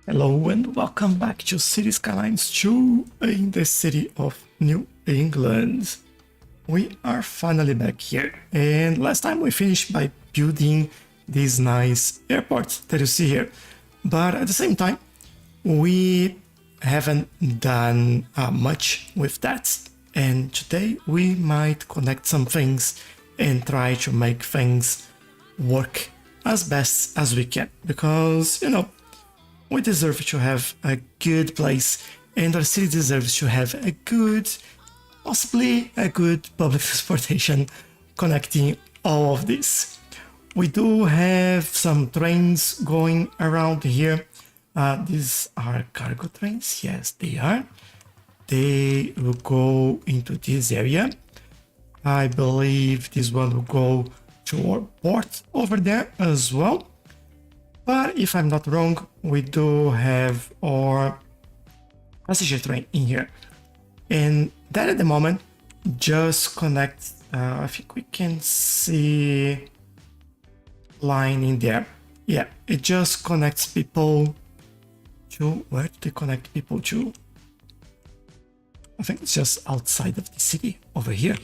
Hello and welcome back to Cities Skylines 2 in the city of New England. We are finally back here, and last time we finished by building this nice airport that you see here. But at the same time, we haven't done much with that. And today we might connect some things and try to make things work as best as we can. Because, we deserve to have a good place, and our city deserves to have a good, possibly a good public transportation connecting all of this. We do have some trains going around here. These are cargo trains. Yes, they are. They will go into this area. I believe this one will go to our port over there as well. But if I'm not wrong, we do have our passenger train in here. And that at the moment just connects, I think we can see line in there. Yeah, it just connects people to, where do they connect people to? I think it's just outside of the city over here.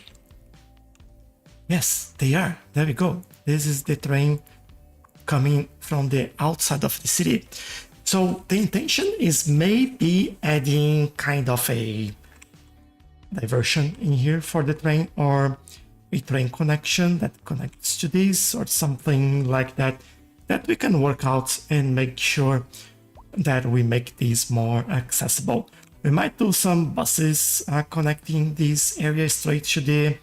Yes, they are. There we go. This is the train coming from the outside of the city. So the intention is maybe adding kind of a diversion in here for the train, or a train connection that connects to this or something like that, that we can work out and make sure that we make these more accessible. We might do some buses connecting this area straight to the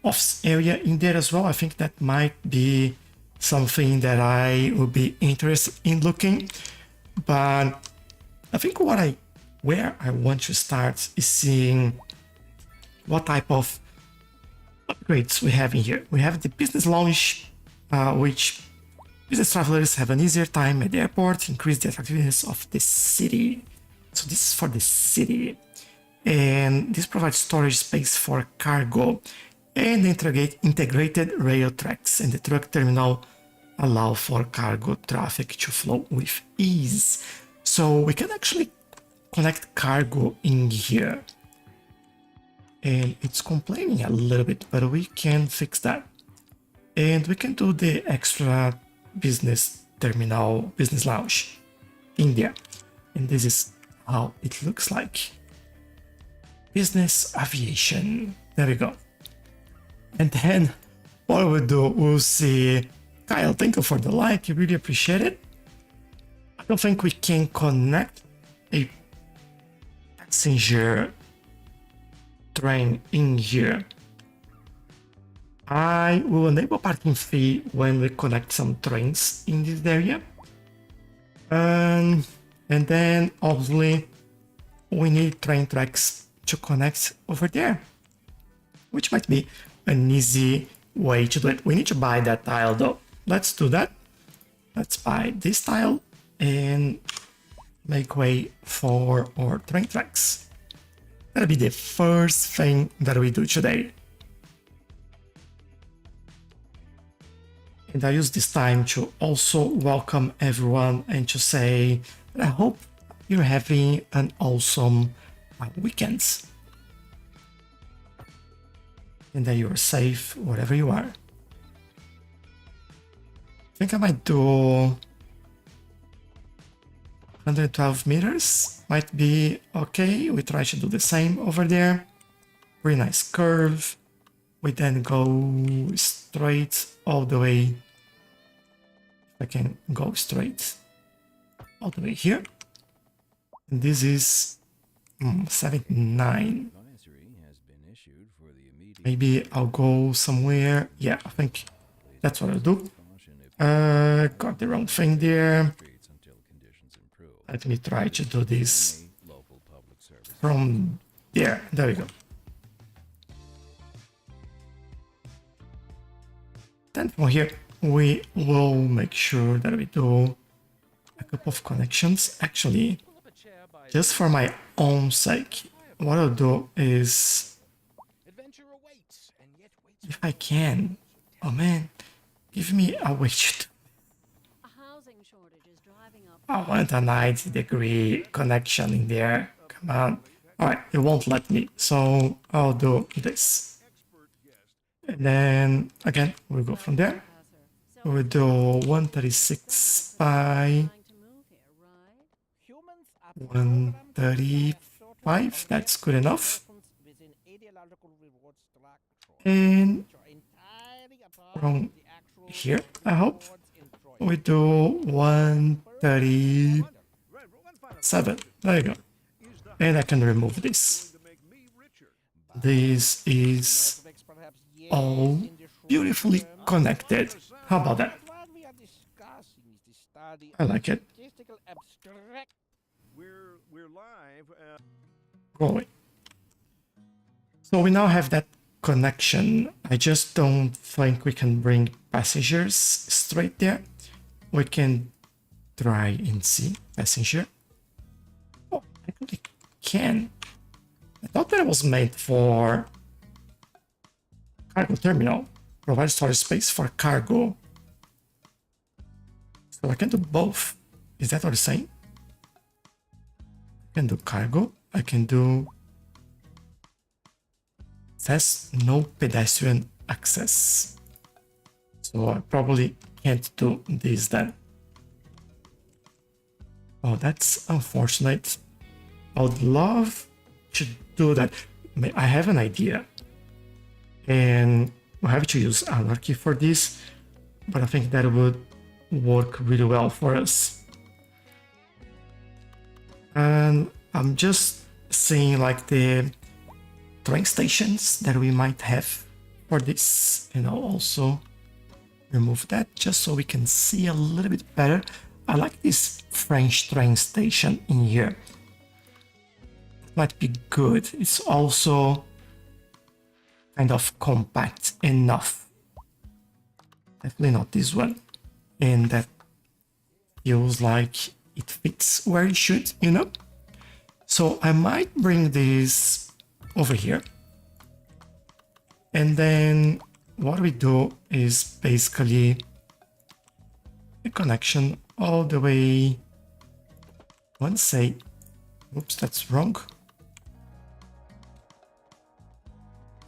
office area in there as well. I think that might be something that I would be interested in looking, but I think where I want to start is seeing what type of upgrades we have in here. We have the business lounge, which business travelers have an easier time at the airport, increase the attractiveness of the city. So this is for the city, and this provides storage space for cargo and integrated rail tracks, and the truck terminal allow for cargo traffic to flow with ease. So we can actually connect cargo in here. And it's complaining a little bit, but we can fix that. And we can do the extra business terminal, business lounge in there. And this is how it looks like. Business aviation. There we go. And then what we'll do, we'll see. Kyle, thank you for the like, I really appreciate it. I don't think we can connect a passenger train in here. I will enable parking fee when we connect some trains in this area. And then obviously we need train tracks to connect over there, which might be an easy way to do it. We need to buy that tile though. Let's do that. Let's buy this tile and make way for our train tracks. That'll be the first thing that we do today. And I use this time to also welcome everyone and to say that I hope you're having an awesome weekend. And that you're safe wherever you are. I think I might do 112 meters, might be okay. We try to do the same over there. Very nice curve. We then go straight all the way. I can go straight all the way here. And this is 79. Maybe I'll go somewhere. Yeah, I think that's what I'll do. Got the wrong thing there. Let me try to do this from there. There we go. Then from here, we will make sure that we do a couple of connections. Actually, just for my own sake, what I'll do is, if I can, oh man, give me a way to I want a 90-degree connection in there. Come on. All right, it won't let me. So I'll do this. And then again, we'll go from there. We'll do 136 by 135. That's good enough. And from here, I hope we do 137. There you go. And I can remove this. This is all beautifully connected. How about that? I like it. Going. So we now have that connection. I just don't think we can bring passengers straight there. We can try and see passenger. Oh, I actually can. I thought that it was meant for cargo terminal. Provide storage space for cargo. So I can do both. Is that what it's saying? I can do cargo. I can do... It says no pedestrian access. So I probably can't do this then. Oh, that's unfortunate. I would love to do that. I have an idea. And we have to use anarchy for this, but I think that would work really well for us. And I'm just seeing like the train stations that we might have for this, and I'll also remove that just so we can see a little bit better. I like this French train station in here. It might be good. It's also kind of compact enough. Definitely not this one. And that feels like it fits where it should, you know? So I might bring this over here. And then what we do is basically a connection all the way. I want to say, oops, that's wrong.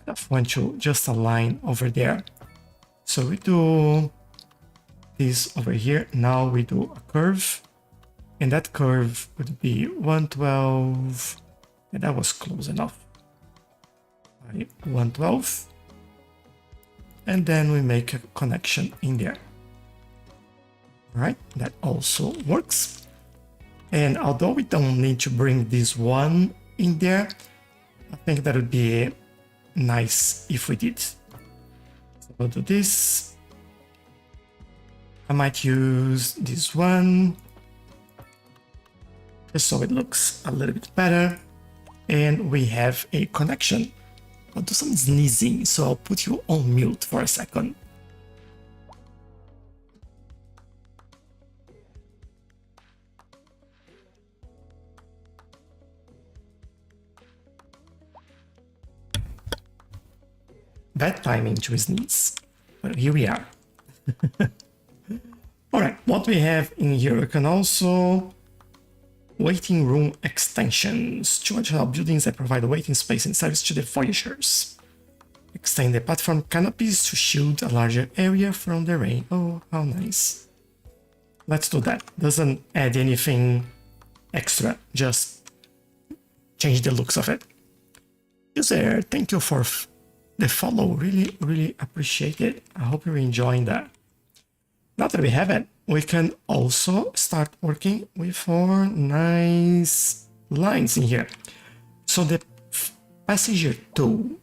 I want to just align over there. So we do this over here. Now we do a curve, and that curve would be 112, and that was close enough. 112, and then we make a connection in there. All right, that also works. And although we don't need to bring this one in there, I think that would be nice if we did. So we'll do this. I might use this one just so it looks a little bit better. And we have a connection. I'll do some sneezing, so I'll put you on mute for a second. Bad timing to sneeze, but here we are. All right, what we have in here, we can also waiting room extensions. 2 additional buildings that provide waiting space and service to the voyagers. Extend the platform canopies to shield a larger area from the rain. Oh, how nice. Let's do that. Doesn't add anything extra, just change the looks of it. User, thank you for the follow. Really appreciate it. I hope you're enjoying that. Now that we have it, we can also start working with our nice lines in here. So the passenger 2,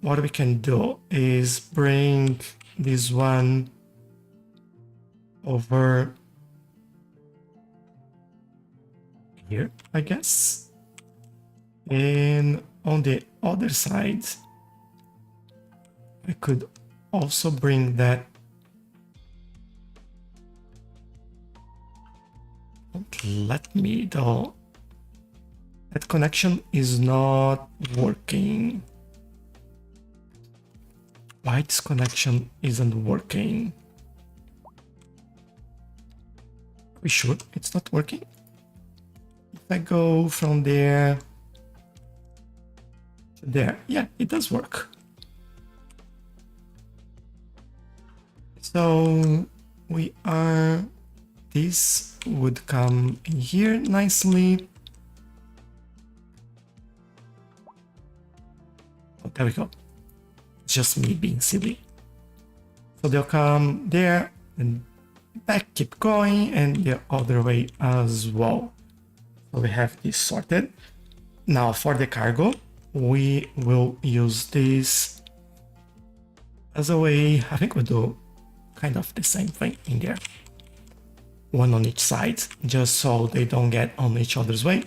what we can do is bring this one over here, I guess. And on the other side, I could also bring that. Don't let me though. That connection is not working. Why this connection isn't working? we sure it's not working? If I go from there to there, yeah, it does work. So this would come in here nicely. Oh, there we go. Just me being silly. So they'll come there and back, keep going, and the other way as well. So we have this sorted. Now for the cargo, we will use this as a way. I think we'll do kind of the same thing in there. One on each side, just so they don't get on each other's way.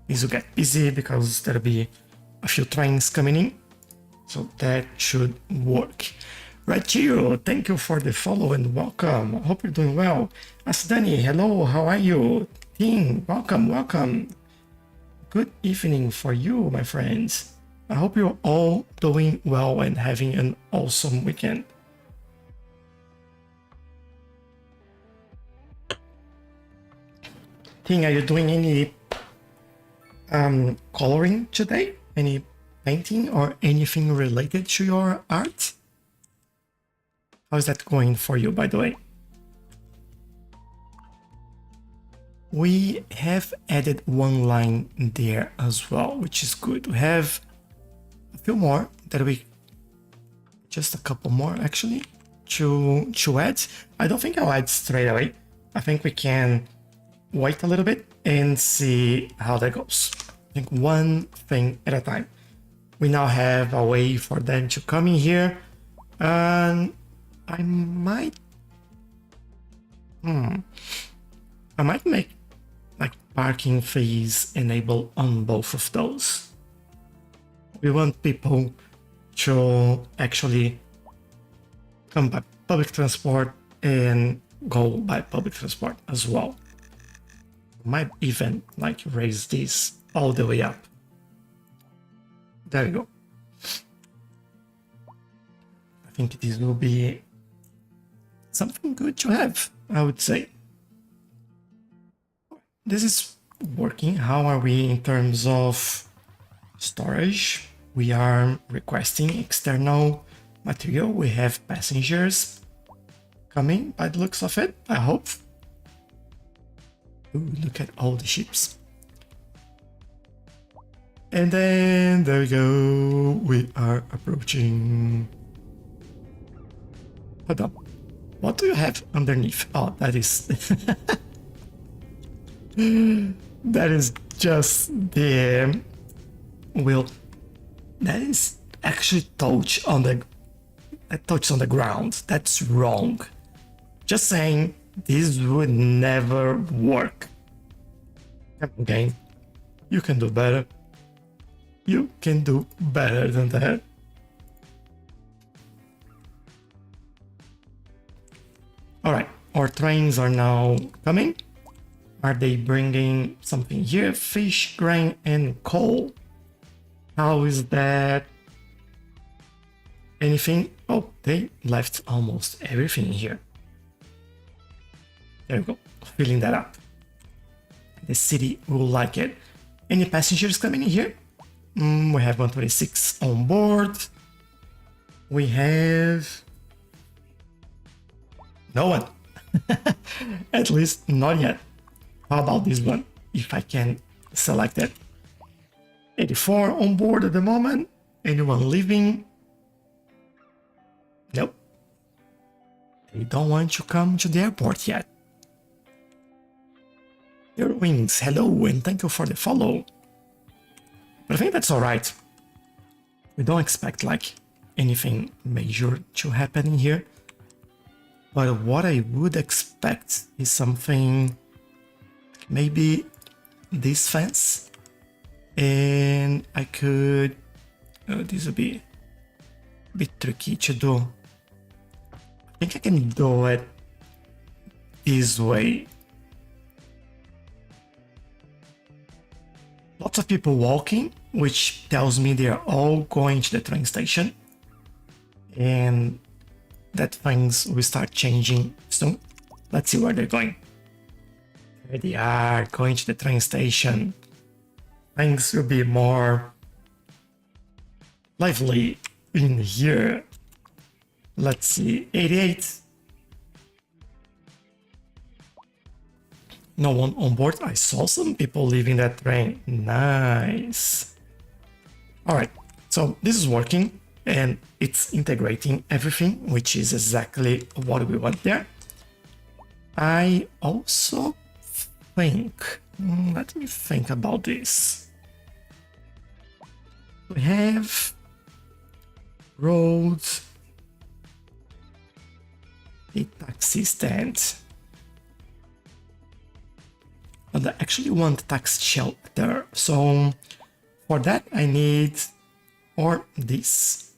This will get busy because there'll be a few trains coming in. So that should work. Right, Gio, thank you for the follow and welcome. I hope you're doing well. Asdani, hello, how are you? Ting, welcome, welcome. Good evening for you, my friends. I hope you're all doing well and having an awesome weekend. Ting, are you doing any coloring today? Any painting or anything related to your art? How's that going for you, by the way? We have added one line there as well, which is good. We have a few more that just a couple more actually to add. I don't think I'll add straight away. I think we can wait a little bit and see how that goes. I think one thing at a time. We now have a way for them to come in here, and I might make like parking fees enable on both of those. We want people to actually come by public transport and go by public transport as well. Might even like raise this all the way up. There we go. I think this will be something good to have, I would say. This is working. How are we in terms of storage? We are requesting external material. We have passengers coming by the looks of it, I hope. Ooh, look at all the ships. And then there we go. We are approaching. Hold up. What do you have underneath? Oh, that is that is just the wheel. That is actually touch on the ground. That's wrong. Just saying, this would never work. Come on, game. You can do better. You can do better than that. All right, our trains are now coming. Are they bringing something here? Fish, grain, and coal. How is that? Anything? Oh, they left almost everything here. There we go, filling that up. The city will like it. Any passengers coming in here? We have 126 on board. We have no one. At least not yet. How about this one? If I can select it. 84 on board at the moment. Anyone leaving? Nope. They don't want to come to the airport yet. Your wings, hello, and thank you for the follow. But I think that's alright. We don't expect like anything major to happen in here. But what I would expect is something, maybe this fence. And I could, this would be a bit tricky to do. I think I can do it this way. Lots of people walking, which tells me they're all going to the train station. And that things will start changing soon. Let's see where they're going. There they are, going to the train station. Things will be more lively in here. Let's see, 88. No one on board. I saw some people leaving that train. Nice. All right, so this is working and it's integrating everything, which is exactly what we want there. I also think, let me think about this. We have roads, a taxi stand. But I actually want taxi shelter. So for that I need or this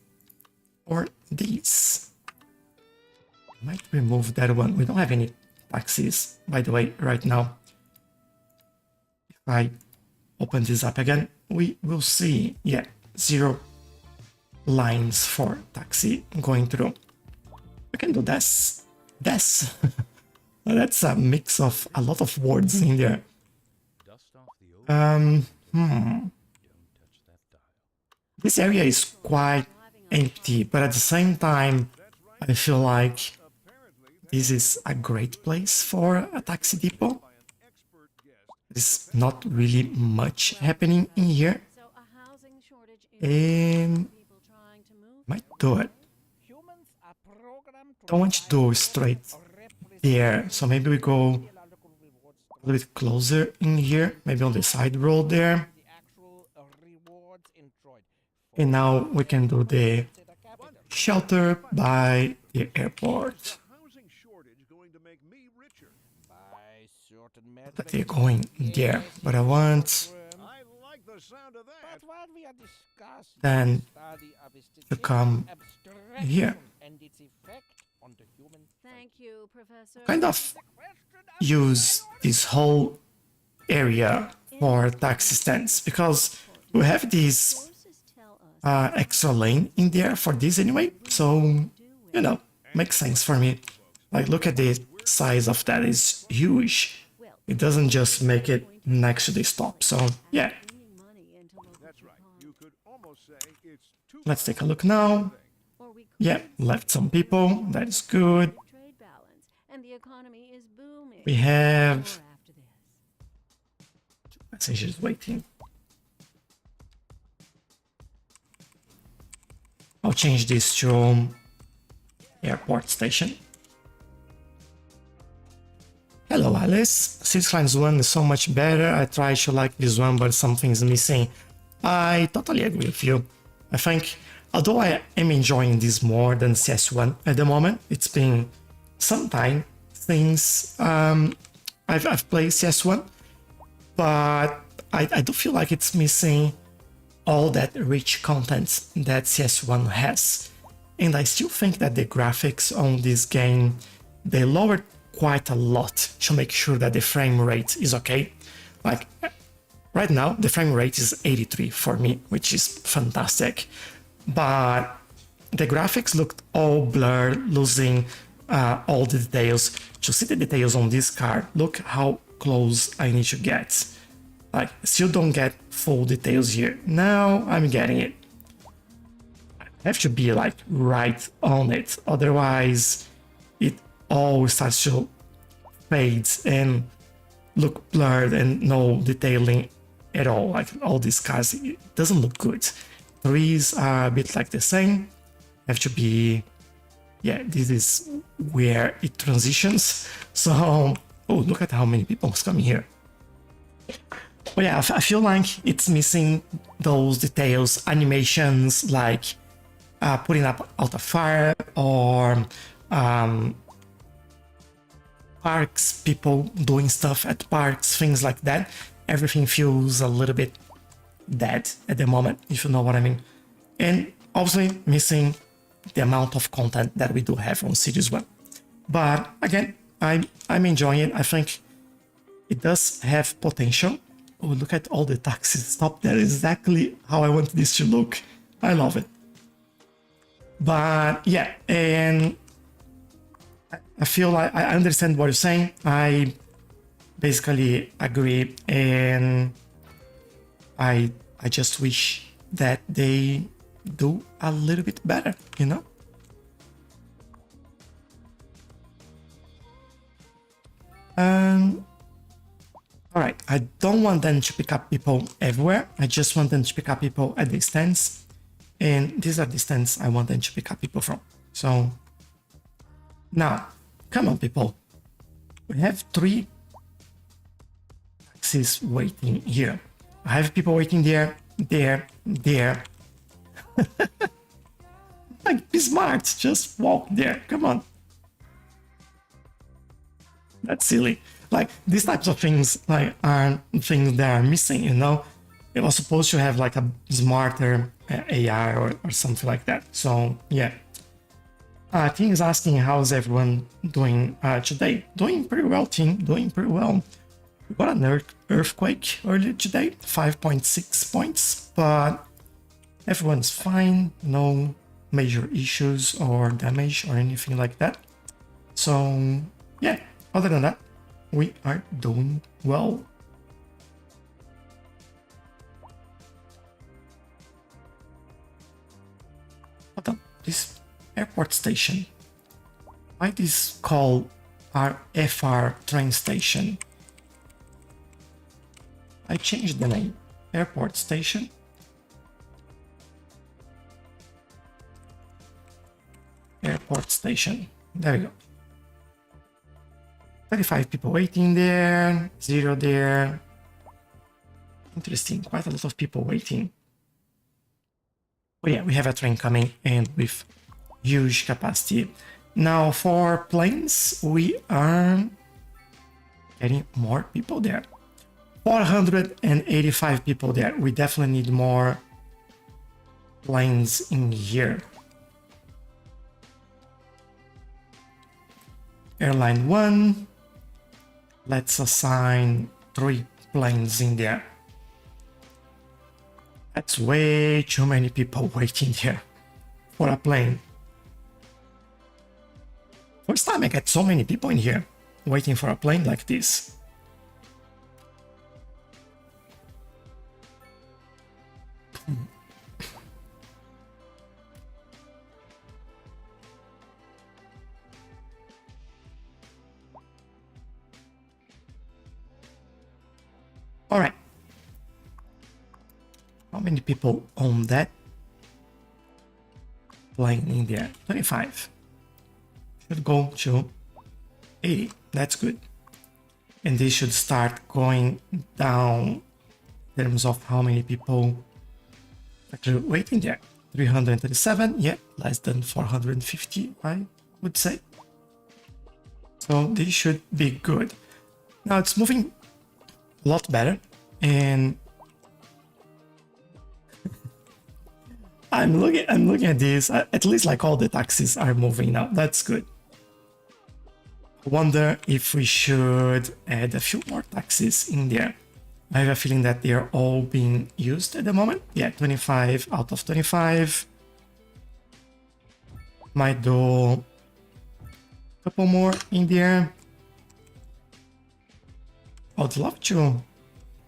or this. Might remove that one. We don't have any taxis, by the way, right now. If I open this up again, we will see, yeah, 0 lines for taxi going through. We can do this. This. That's a mix of a lot of words in there. This area is quite empty, but at the same time, I feel like this is a great place for a taxi depot. There's not really much happening in here, and might do it. Don't want to do straight there, so maybe we go a little bit closer in here, maybe on the side road there. And now we can do the shelter by the airport. But they're going there, but I want then to come here. Kind of use this whole area for taxi stands because we have this extra lane in there for this anyway, so you know, makes sense for me. Like, look at the size of that, is huge. It doesn't just make it next to the stop, so yeah. Let's take a look now. Yeah, left some people, that is good. We have passengers waiting. I'll change this to airport station. Hello Alice, Cities Skylines 1 is so much better. I tried to like this one, but something's missing. I totally agree with you. I think, although I am enjoying this more than CS1 at the moment, it's been some time since I've played CS1, but I do feel like it's missing all that rich content that CS1 has. And I still think that the graphics on this game, they lowered quite a lot to make sure that the frame rate is okay. Like, right now, the frame rate is 83 for me, which is fantastic. But the graphics looked all blurred, losing all the details. To see the details on this car, look how close I need to get. Like, still don't get full details here. Now I'm getting it. I have to be like right on it, otherwise it all starts to fade and look blurred and no detailing at all. Like all these cars, it doesn't look good. Trees are a bit like the same. Have to be, yeah, this is where it transitions. So, oh, look at how many people is coming here. But yeah, I feel like it's missing those details, animations like putting up out a fire or parks, people doing stuff at parks, things like that. Everything feels a little bit dead at the moment, if you know what I mean. And obviously missing the amount of content that we do have on Cities 1. But again, I'm enjoying it. I think it does have potential. Oh, look at all the taxis stop there. Exactly how I want this to look. I love it. But yeah, and I feel like I understand what you're saying. I basically agree, and I just wish that they do a little bit better, you know? All right, I don't want them to pick up people everywhere. I just want them to pick up people at the stands. And these are the stands I want them to pick up people from. So now, come on, people. We have 3 taxis waiting here. I have people waiting there, there, there. Like, be smart, just walk there. Come on. That's silly. Like, these types of things like are things that are missing, you know? It was supposed to have like a smarter AI or something like that. So yeah. Team is asking how's everyone doing today. Doing pretty well, team. Doing pretty well. We got an earthquake earlier today, 5.6 points, but everyone's fine. No major issues or damage or anything like that. So yeah, other than that, we are doing well. Hold on, this airport station. Why this called our FR train station? I changed the name. Airport station. Airport station. There we go. 35 people waiting there, 0 there. Interesting, quite a lot of people waiting. But yeah, we have a train coming and with huge capacity. Now for planes, we are getting more people there. 485 people there. We definitely need more planes in here. Airline 1. Let's assign 3 planes in there. That's way too many people waiting there for a plane. First time I get so many people in here waiting for a plane like this. All right. How many people on that plane in there? 25. Should go to 80. That's good. And this should start going down in terms of how many people actually waiting there. 337. Yeah, less than 450, I would say. So this should be good. Now it's moving a lot better, and I'm looking at this. At least like all the taxis are moving now. That's good. I wonder if we should add a few more taxis in there. I have a feeling that they are all being used at the moment. Yeah, 25 out of 25. Might do a couple more in there. I'd love to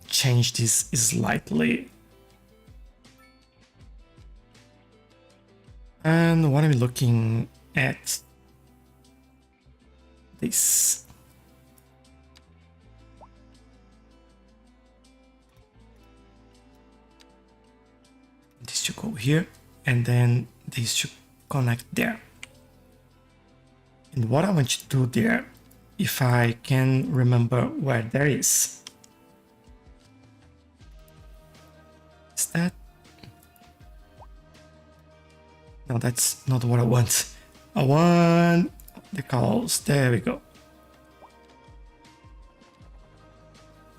change this slightly. And what I'm looking at this. This should go here, and then this should connect there. And what I want to do there, if I can remember where there is that? No, that's not what I want. I want the calls. There we go.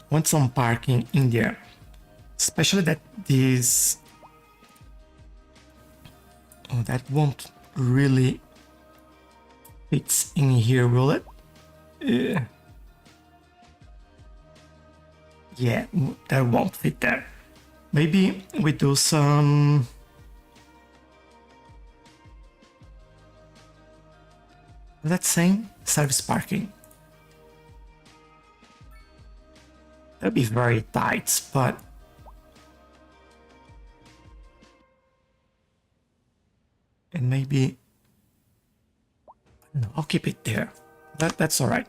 I want some parking in there, especially that this. Oh, that won't really fit in here, will it? Yeah, that won't fit there. Maybe we do some. Let's say service parking. That'll be very tight, but and maybe no, I'll keep it there. That's all right.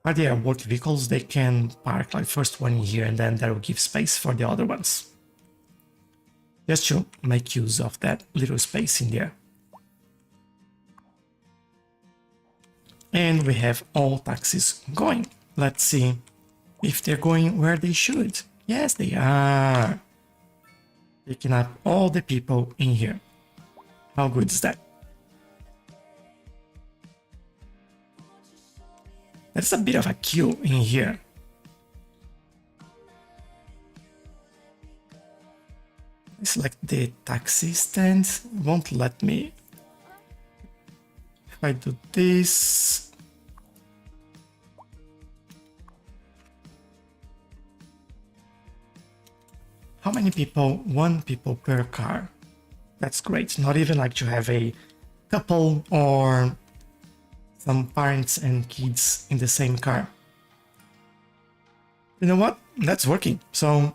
Are there work vehicles? They can park like first one in here, and then that will give space for the other ones. Just to make use of that little space in there. And we have all taxis going. Let's see if they're going where they should. Yes, they are. Picking up all the people in here. How good is that? There's a bit of a queue in here. It's like the taxi stand won't let me. If I do this, how many people? 1 people per car. That's great. Not even like to have a couple or some parents and kids in the same car. You know what? That's working. So,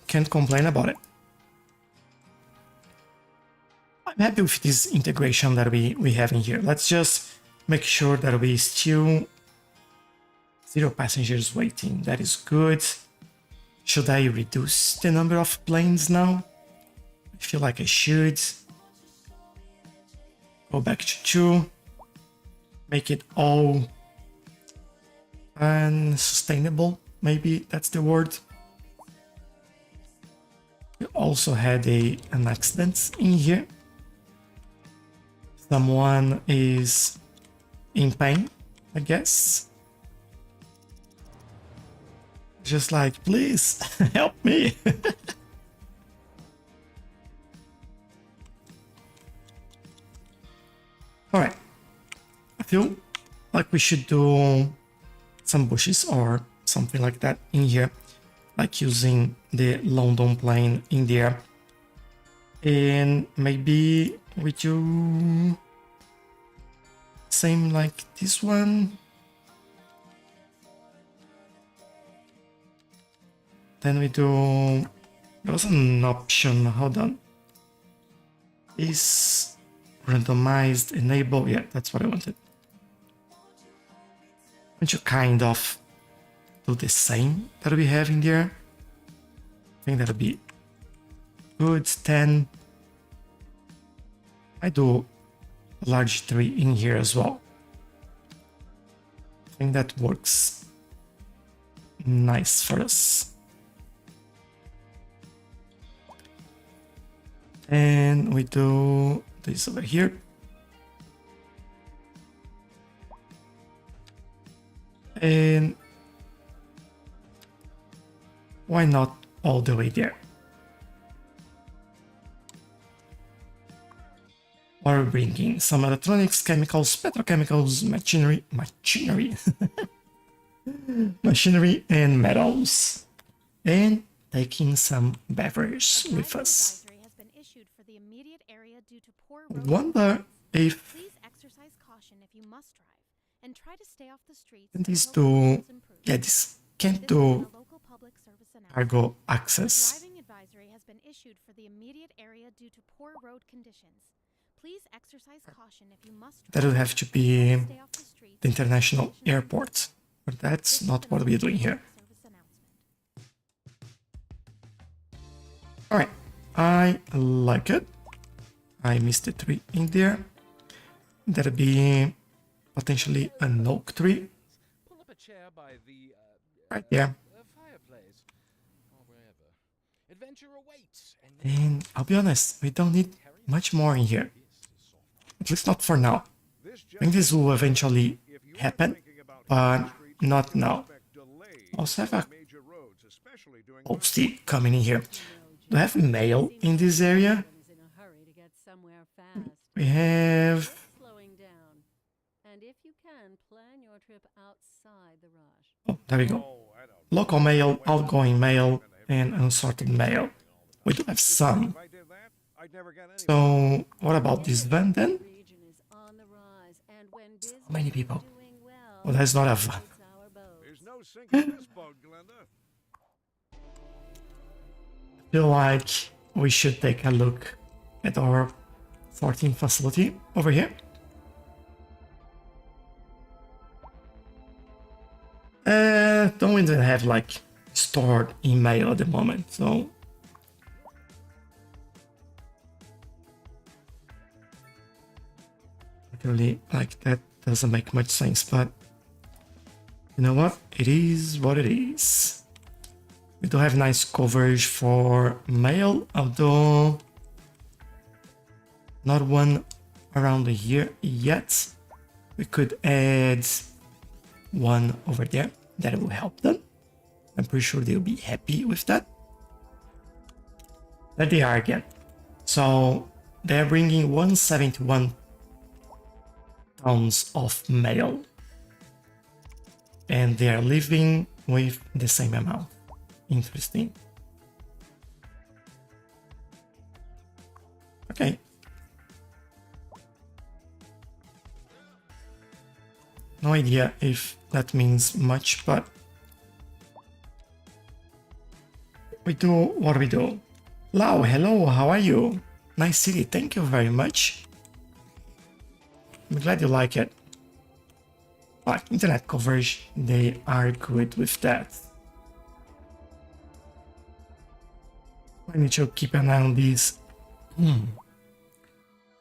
can't complain about it. I'm happy with this integration that we have in here. Let's just make sure that we still 0 passengers waiting. That is good. Should I reduce the number of planes now? I feel like I should. Go back to 2. Make it all unsustainable. Maybe that's the word. We also had an accident in here. Someone is in pain, I guess. Just like, please help me. All right. I feel like we should do some bushes or something like that in here, like using the London plane in there. And maybe we do same like this one. Then we do, there was an option, hold on. Is randomized enable, yeah, that's what I wanted. Want to kind of do the same that we have in there. I think that'll be good. 10. I do a large 3 in here as well. I think that works nice for us. And we do this over here. And why not all the way there? Or bringing some electronics, chemicals, petrochemicals, machinery and metals. And taking some beverage with us. Wonder if these do, yeah, this can't do cargo access. That would have to be the international airport, but that's not what we're doing here. All right, I like it. I missed the 3 in there. That'll be potentially an oak tree. Right there. And I'll be honest, we don't need much more in here. At least not for now. I think this will eventually happen, but not now. Also have a postie coming in here. Do I have mail in this area? We have... Oh, there we go. Local mail, outgoing mail, and unsorted mail. We do have some. So, what about this van then? So many people. Well, that's not a fun. There's no sinking this boat, Glenda. I feel like we should take a look at our 14th facility over here. Don't even have like stored email at the moment, so really like that doesn't make much sense, but you know what? It is what it is. We do have nice coverage for mail, although not one around here yet. We could add one over there. That will help them. I'm pretty sure they'll be happy with that. There they are again. So they're bringing 171 tons of mail. And they are leaving with the same amount. Interesting. Okay. No idea if that means much, but we do what we do. Lau, hello, how are you? Nice city, thank you very much. I'm glad you like it. Like internet coverage, they are good with that. I need to keep an eye on these.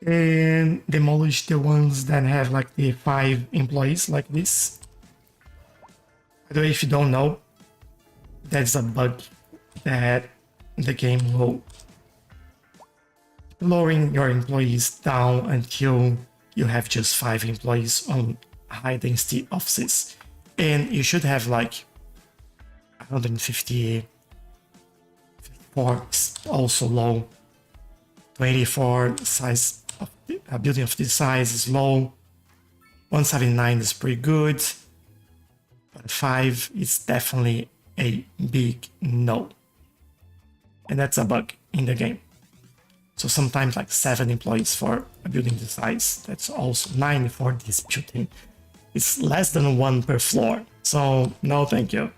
And demolish the ones that have like the 5 employees like this. By the way, if you don't know, that's a bug that the game will lowering your employees down until you have just 5 employees on high density offices. And you should have like 150, 54 is also low. 24 size of a building of this size is low. 179 is pretty good. But 5 is definitely a big no. And that's a bug in the game. So sometimes like 7 employees for a building this size. That's also 9 for this building. It's less than 1 per floor. So no thank you.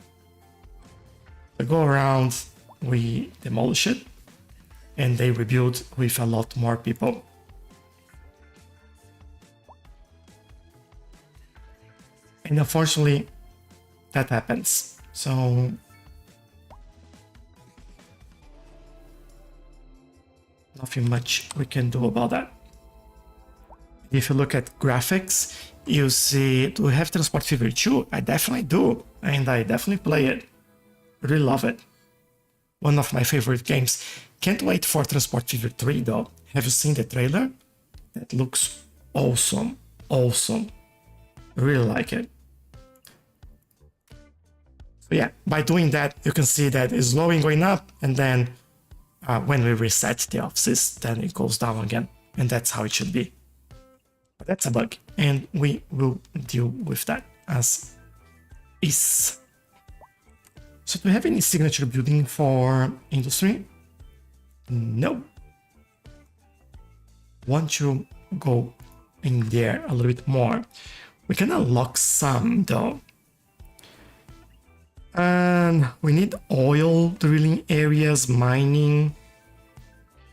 We go around, we demolish it, and they rebuild with a lot more people. And unfortunately, that happens. So nothing much we can do about that. If you look at graphics, you see, do we have Transport Fever 2? I definitely do, and I definitely play it. Really love it. One of my favorite games. Can't wait for Transport Fever 3 though. Have you seen the trailer? That looks awesome. Awesome. Really like it. So yeah, by doing that, you can see that it's slowing going up, and then when we reset the offices, then it goes down again. And that's how it should be. But that's a bug, and we will deal with that as is. So do we have any signature building for industry? No. Want to go in there a little bit more. We can unlock some though. And we need oil drilling areas, mining,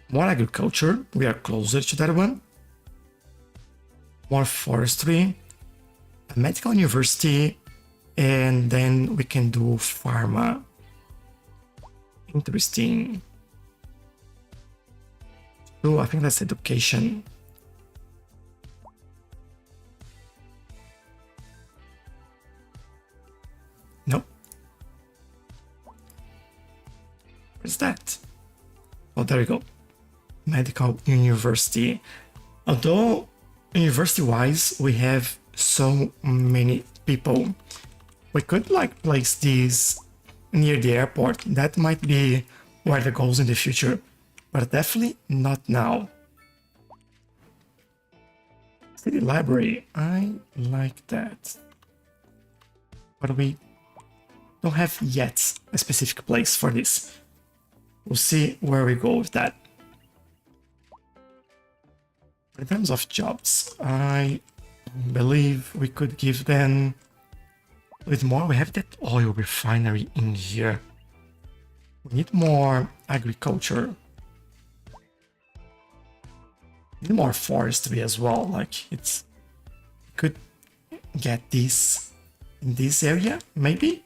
more agriculture. We are closer to that one. More forestry, a medical university, and then we can do pharma. Interesting. Oh, I think that's education. Nope. Where's that? Oh, there we go. Medical university. Although university-wise, we have so many people. We could like place these near the airport. That might be where the goals in the future, but definitely not now. City library, I like that. But we don't have yet a specific place for this. We'll see where we go with that. In terms of jobs, I Believe we could give them with more. We have that oil refinery in here. We need more agriculture. We need more forestry as well. Like it's could get this in this area, maybe.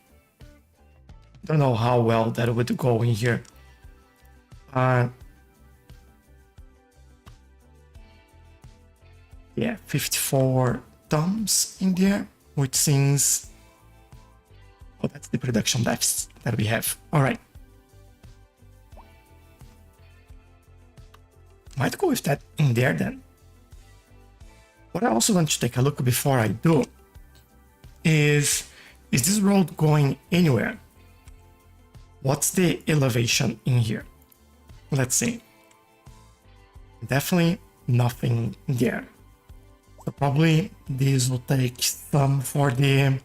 Don't know how well that would go in here. Yeah, 54 tons in there, which seems... Oh, that's the production deficit that we have. All right. Might go with that in there then. What I also want to take a look before I do is this road going anywhere? What's the elevation in here? Let's see. Definitely nothing there. So probably this will take some for the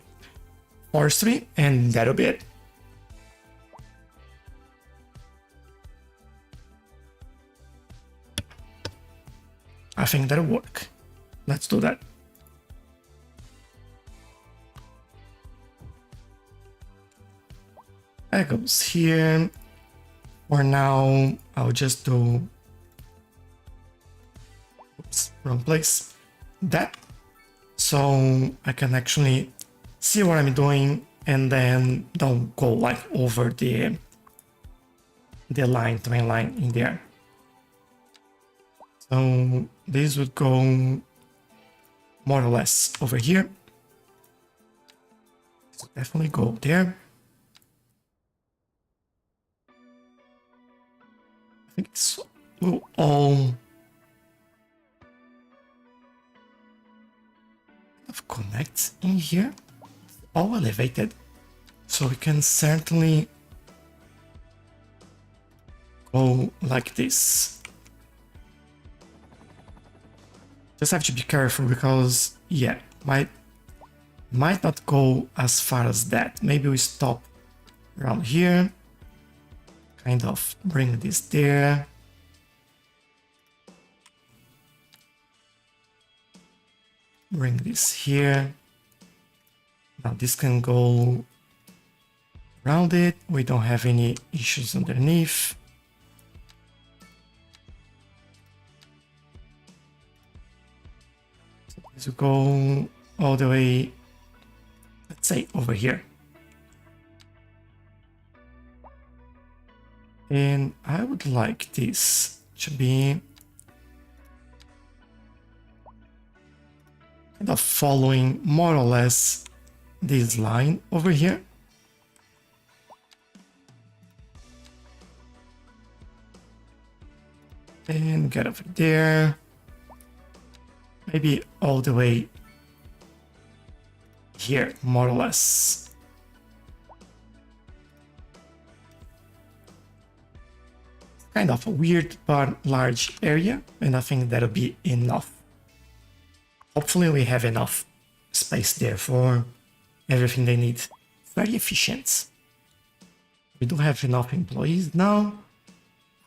forestry, and that'll be it. I think that'll work. Let's do that. That goes here. For now, I'll just do... Oops, wrong place. That. So I can actually see what I'm doing and then don't go like over the line, train line in there. So this would go more or less over here. So definitely go there. I think it's will all connect in here, all elevated, so we can certainly go like this. Just have to be careful because, yeah, might not go as far as that. Maybe we stop around here, kind of bring this there. Bring this here. Now this can go around it. We don't have any issues underneath. So this will go all the way, let's say, over here. And I would like this to be kind of following more or less this line over here. And get over there. Maybe all the way here, more or less. Kind of a weird but large area, and I think that'll be enough. Hopefully we have enough space there for everything they need. Very efficient. We do have enough employees now.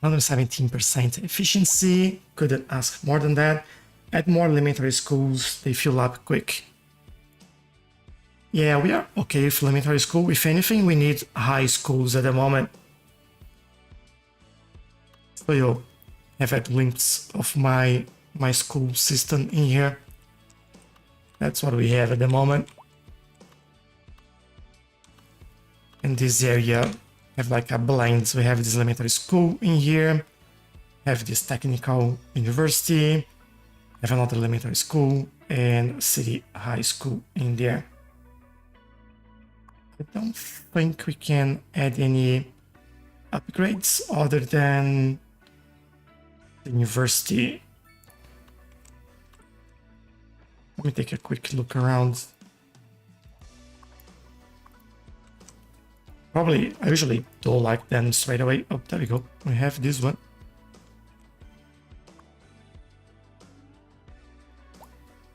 117% efficiency. Couldn't ask more than that. Add more elementary schools. They fill up quick. Yeah, we are okay with elementary school. If anything, we need high schools at the moment. So you have a glimpse of my school system in here. That's what we have at the moment. In this area, have like a blend. We have this elementary school in here, have this technical university, have another elementary school, and city high school in there. I don't think we can add any upgrades other than the university. Let me take a quick look around. Probably, I usually do like them straight away. Oh, there we go. We have this one.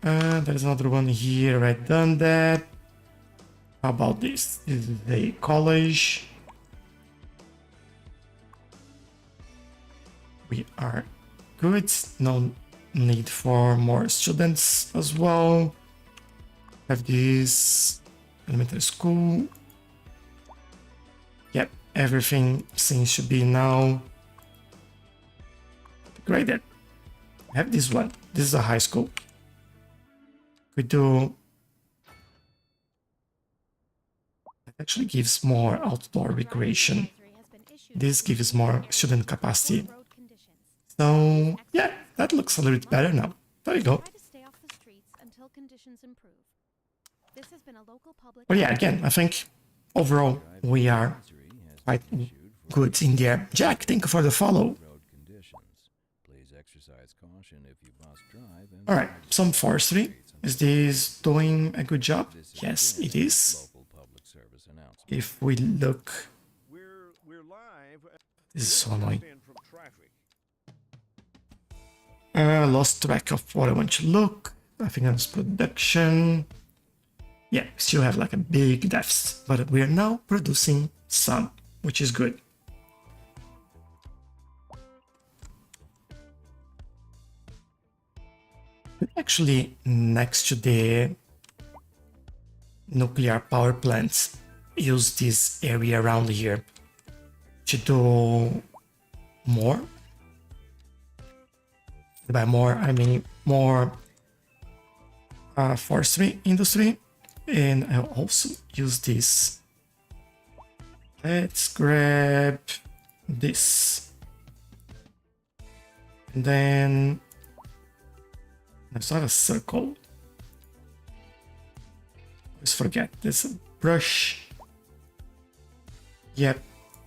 There's another one here. I done that. How about this? This is a college. We are good. No need for more students as well. Have this elementary school. Yep, everything seems to be now graded. I have this one. This is a high school. We do. It actually gives more outdoor recreation. This gives more student capacity. So yeah, that looks a little bit better now. There you go. But yeah, again, I think overall we are quite good in there. Jack, thank you for the follow. All right, some forestry. Is this doing a good job? Yes, it is. If we look, We're live. this is so annoying. In from traffic. Lost track of what I want to look. I think that's production. Yeah, we still have like a big deficit, but we are now producing some, which is good. Actually, next to the nuclear power plants, use this area around here to do more. By more, I mean more forestry industry, and I'll also use this. Let's grab this, and then there's not a circle. Always forget there's a brush. Yep,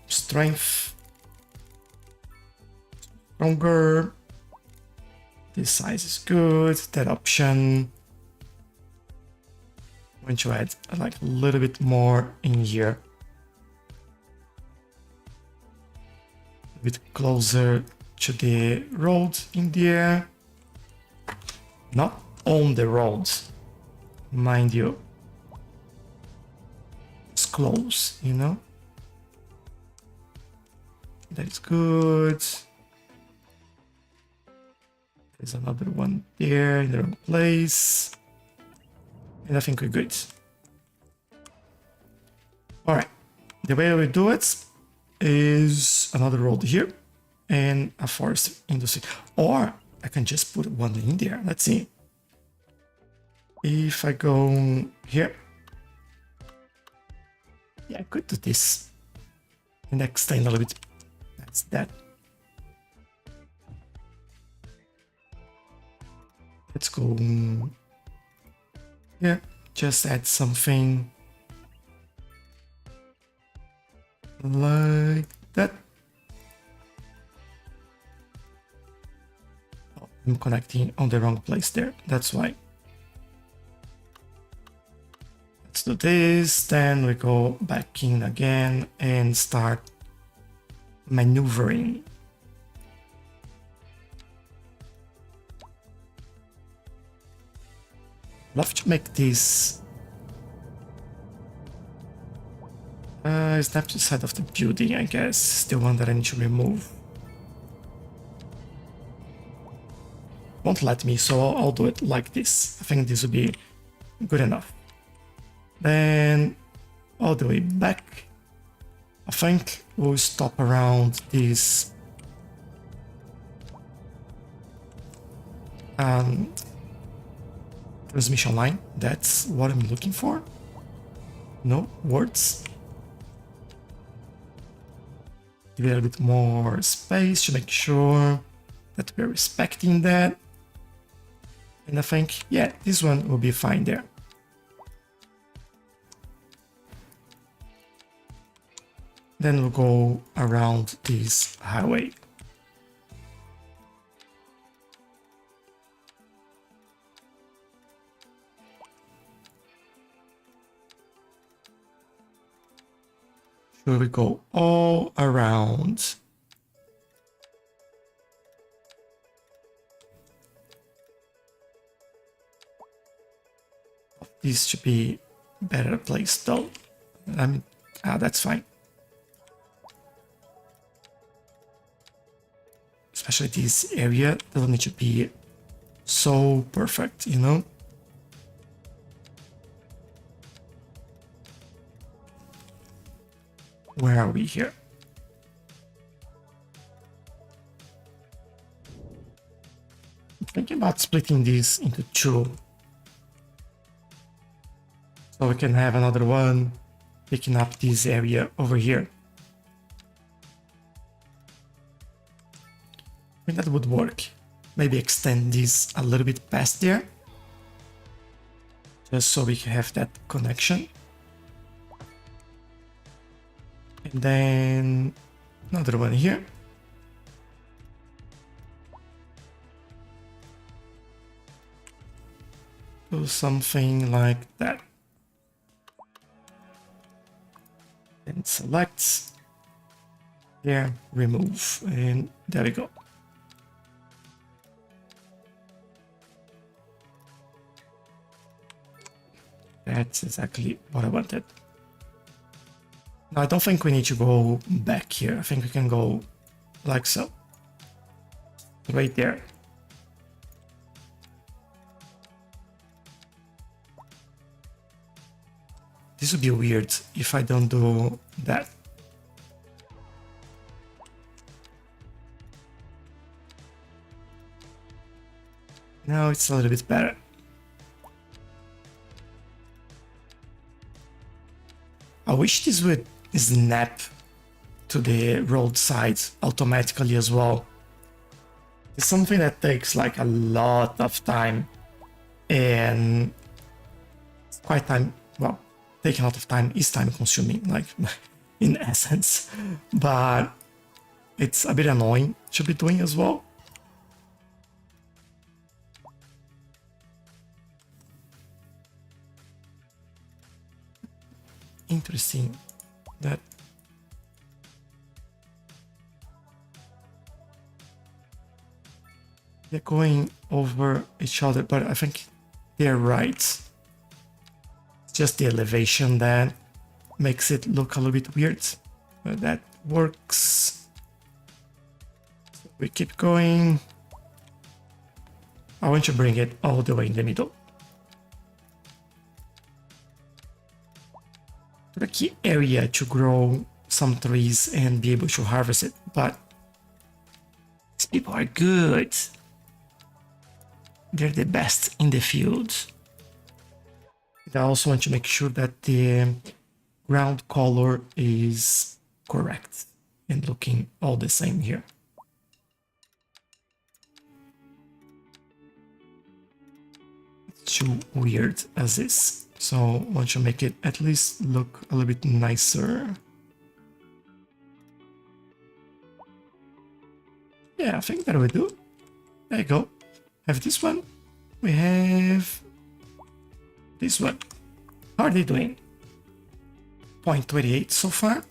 strength, stronger. This size is good. That option. I'm going to add like a little bit more in here. A bit closer to the road in there. Not on the road, mind you. It's close, you know? That is good. There's another one there in the wrong place. And I think we're good. All right. The way we do it is another road here and a forest industry. Or I can just put one in there. Let's see. If I go here. Yeah, I could do this. And extend a little bit. That's that. Let's go. Yeah, just add something like that. Oh, I'm connecting on the wrong place there. That's why. Let's do this. Then we go back in again and start maneuvering. Love to make this snap to the side of the building, I guess. The one that I need to remove. Won't let me, so I'll do it like this. I think this will be good enough. Then all the way back. I think we'll stop around this transmission line. That's what I'm looking for. No words. Give it a bit more space to make sure that we're respecting that. And I think, yeah, this one will be fine there. Then we'll go around this highway. Should we go all around? This should be better placed though. I mean, that's fine. Especially this area doesn't need to be so perfect, you know? Where are we here? I'm thinking about splitting this into two. So we can have another one picking up this area over here. I think that would work. Maybe extend this a little bit past there. Just so we can have that connection. And then another one here. Do something like that. And select. Here, remove, and there we go. That's exactly what I wanted. Now, I don't think we need to go back here. I think we can go like so. Right there. This would be weird if I don't do that. Now it's a little bit better. I wish this would snap to the roadside automatically as well. It's something that takes like a lot of time, and it's quite time, well, taking a lot of time is time consuming, like in essence, but it's a bit annoying to be doing as well. Interesting that they're going over each other, but I think they're right. It's just the elevation that makes it look a little bit weird, but that works. We keep going. I want to bring it all the way in the middle. The key area to grow some trees and be able to harvest it, but these people are good. They're the best in the field. I also want to make sure that the ground color is correct and looking all the same here. It's too weird as is. So I want to make it at least look a little bit nicer. Yeah, I think that will do. There you go. Have this one. We have this one. How are they doing? 0.28 so far.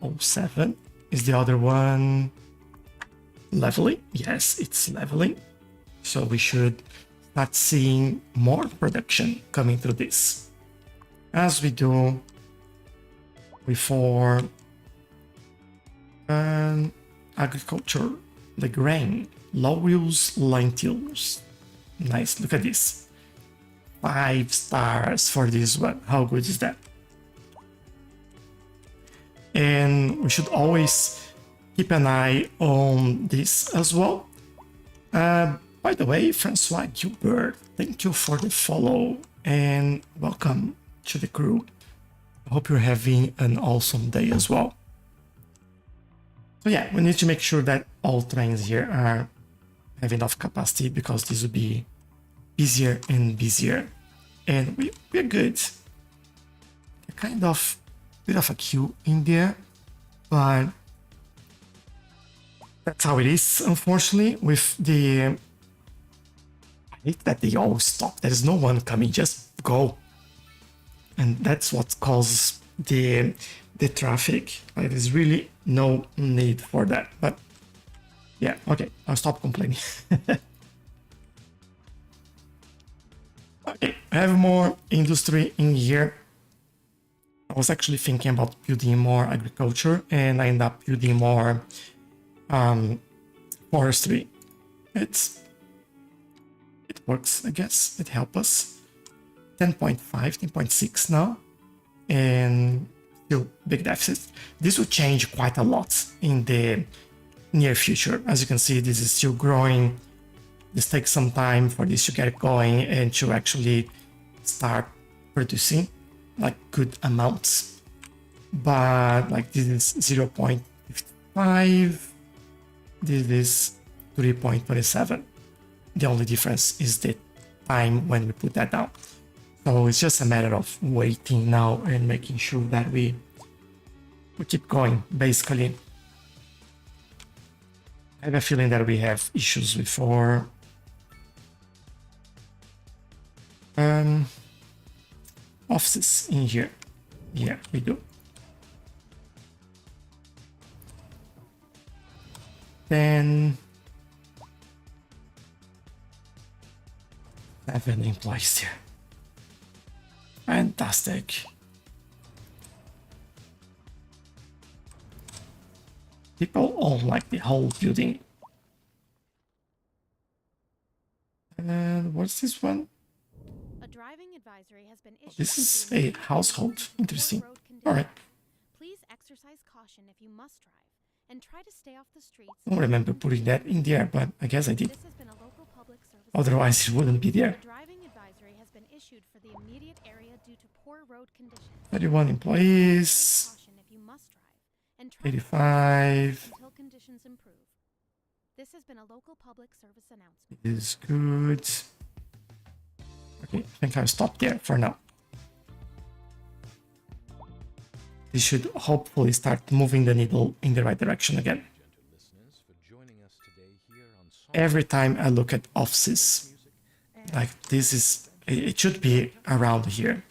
0.07. Is the other one leveling? Yes, it's leveling. So we should start seeing more production coming through this, as we do before agriculture, the grain, laurels, lentils. Nice, look at this. 5 stars for this one. How good is that? And we should always keep an eye on this as well. By the way, Francois Gilbert, thank you for the follow and welcome to the crew. I hope you're having an awesome day as well. So yeah, we need to make sure that all trains here have enough capacity, because this will be busier and busier. And we're good. Kind of bit of a queue in there, but that's how it is, unfortunately, with the... I hate that they all stop. There is no one coming, just go. And that's what causes the traffic. There is really no need for that. But yeah, okay, I'll stop complaining. Okay, I have more industry in here. I was actually thinking about building more agriculture, and I end up building more forestry. It works, I guess. It helps us. 10.5, 10.6 now, and still big deficit. This will change quite a lot in the near future. As you can see, this is still growing. This takes some time for this to get going and to actually start producing like good amounts. But like this is 0.55, this is 3.27. The only difference is the time when we put that down. So it's just a matter of waiting now and making sure that we keep going, basically. I have a feeling that we have issues before. Offices in here. Yeah, we do. Then 7 employees here. Fantastic. People own like the whole building. And what's this one? A driving advisory has been issued. This is a household. Interesting. All right. Please exercise caution if you must drive and try to stay off the streets. I don't remember putting that in there, but I guess I did. This has been a local public service. Otherwise, it wouldn't be there. A driving advisory has been issued for the immediate area due to poor road conditions. 31 employees. Caution if you must drive and try to 85 until conditions improve. This has been a local public service announcement. is good. Okay, I think I'll stop there for now. This should hopefully start moving the needle in the right direction again. Every time I look at offices, like this is, it should be around here.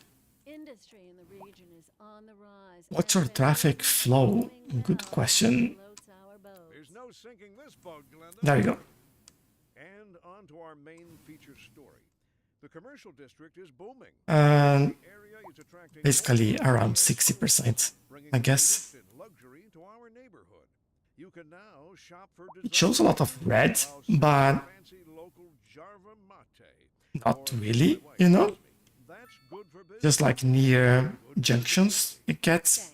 What's your traffic flow? Good question. There's no sinking this boat, Glenda. There we go. And on to our main feature story. The commercial district is booming. And The area is attracting basically around 60%, I guess. luxury to our neighborhood. You can now shop for It shows a lot of red, but fancy local Jarva mate. not really, you know? That's good for business. Just like near junctions, it gets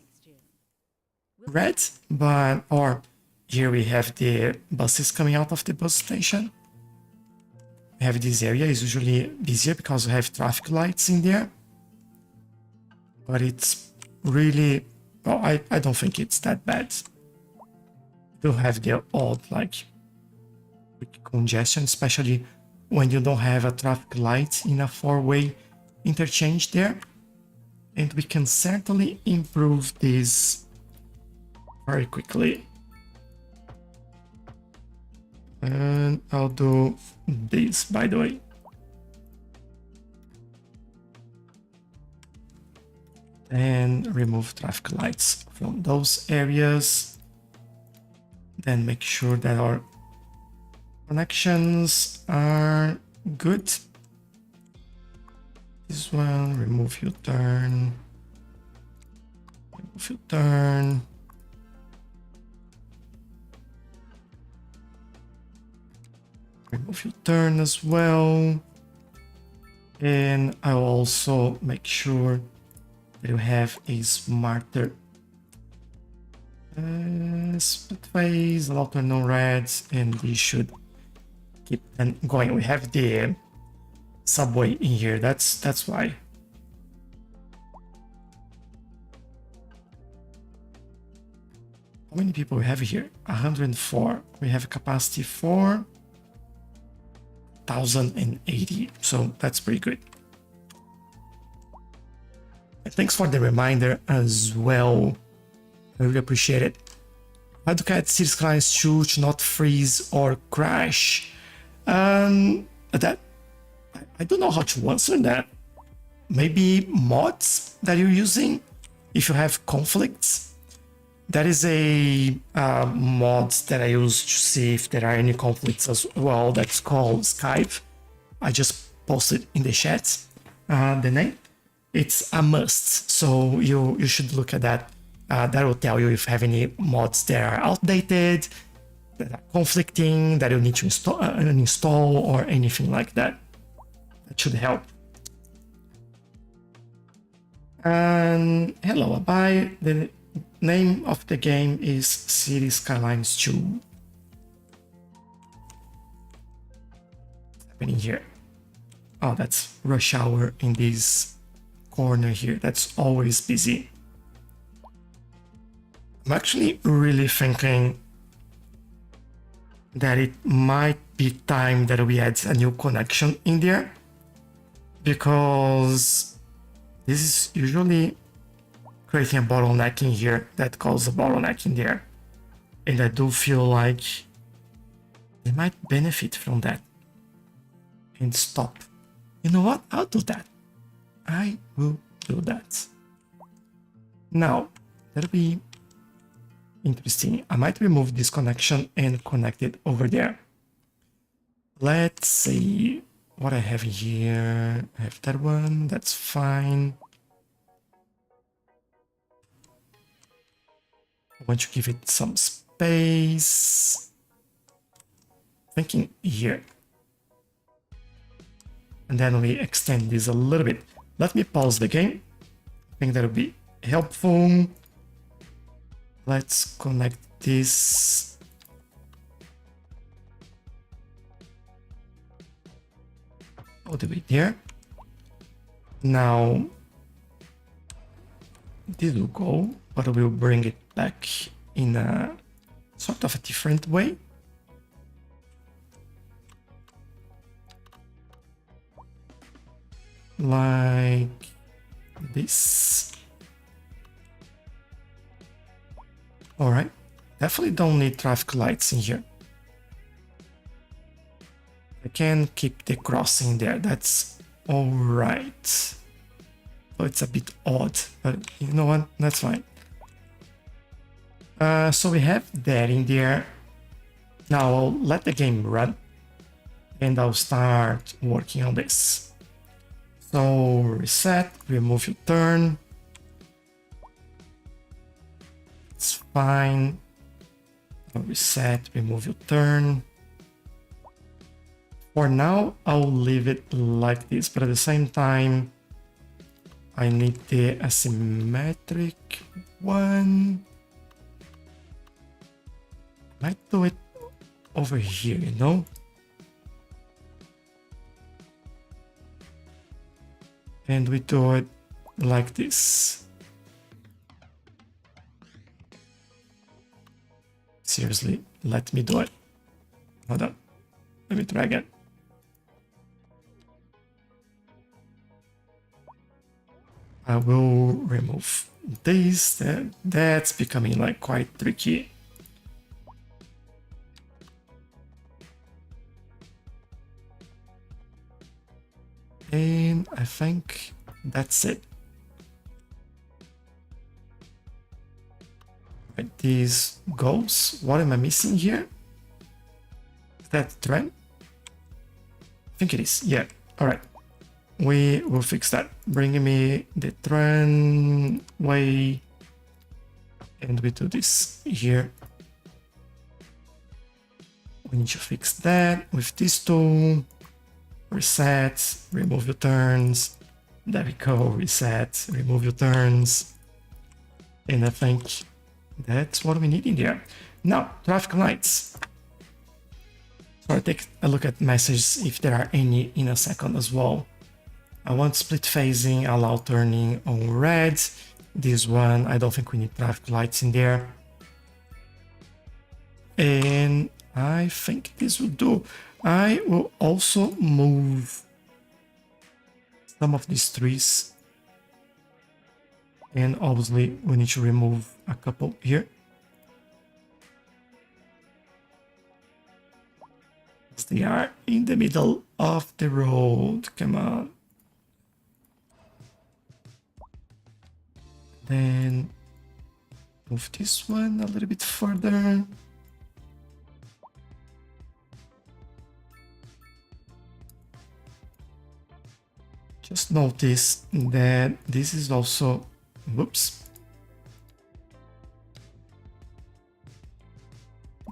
red, but, or here we have the buses coming out of the bus station. We have this area is usually busier because we have traffic lights in there. But it's really, well, I don't think it's that bad. You have the odd like congestion, especially when you don't have a traffic light in a 4-way interchange there. And we can certainly improve this very quickly. And I'll do this, by the way. And remove traffic lights from those areas. Then make sure that our connections are good. This one, remove U-turn. Remove U-turn. Remove U-turn as well. And I'll also make sure that you have a smarter split phase, a lot of no reds, and we should keep them going. We have the subway in here, that's why. How many people we have here? 104. We have a capacity for 1080, so that's pretty good. And thanks for the reminder as well. I really appreciate it. How to get Cities Skylines 2 to not freeze or crash? That I don't know how to answer that. Maybe mods that you're using if you have conflicts. That is a mod that I use to see if there are any conflicts as well. That's called Skype. I just posted in the chat the name. It's a must, so you should look at that. That will tell you if you have any mods that are outdated, that are conflicting, that you need to install or anything like that. That should help. And hello, bye. The name of the game is Cities Skylines 2. What's happening here? Oh, that's rush hour in this corner here. That's always busy. I'm actually really thinking that it might be time that we add a new connection in there, because this is usually creating a bottleneck in here that causes a bottleneck in there. And I do feel like they might benefit from that and stop. You know what? I'll do that. I will do that. Now, that'll be interesting. I might remove this connection and connect it over there. Let's see what I have here. I have that one. That's fine. I want to give it some space. Thinking here. And then we extend this a little bit. Let me pause the game. I think that'll be helpful. Let's connect this. All the way there. Now, this will go, but we'll bring it back in a sort of a different way. Like this. All right, definitely don't need traffic lights in here. I can keep the crossing there, that's all right. So it's a bit odd, but you know what, that's fine. So we have that in there. Now I'll let the game run and I'll start working on this. So reset, remove your turn. It's fine. I'll reset, remove your turn. For now, I'll leave it like this, but at the same time, I need the asymmetric one. Might do it over here, you know? And we do it like this. Seriously, let me do it. Hold on. Let me try again. I will remove this. That's becoming like quite tricky. And I think that's it. Right, these goals. What am I missing here? Is that trend? I think it is. Yeah. All right. We will fix that. Bring me the trend way. And we do this here. We need to fix that with this tool. Reset, remove your turns. There we go, reset, remove your turns. And I think that's what we need in there. Now, traffic lights. So I'll take a look at messages if there are any in a second as well. I want split phasing, allow turning on red. This one, I don't think we need traffic lights in there. And I think this will do. I will also move some of these trees. And obviously we need to remove a couple here. They are in the middle of the road. Come on. Then move this one a little bit further. Just notice that this is also, whoops,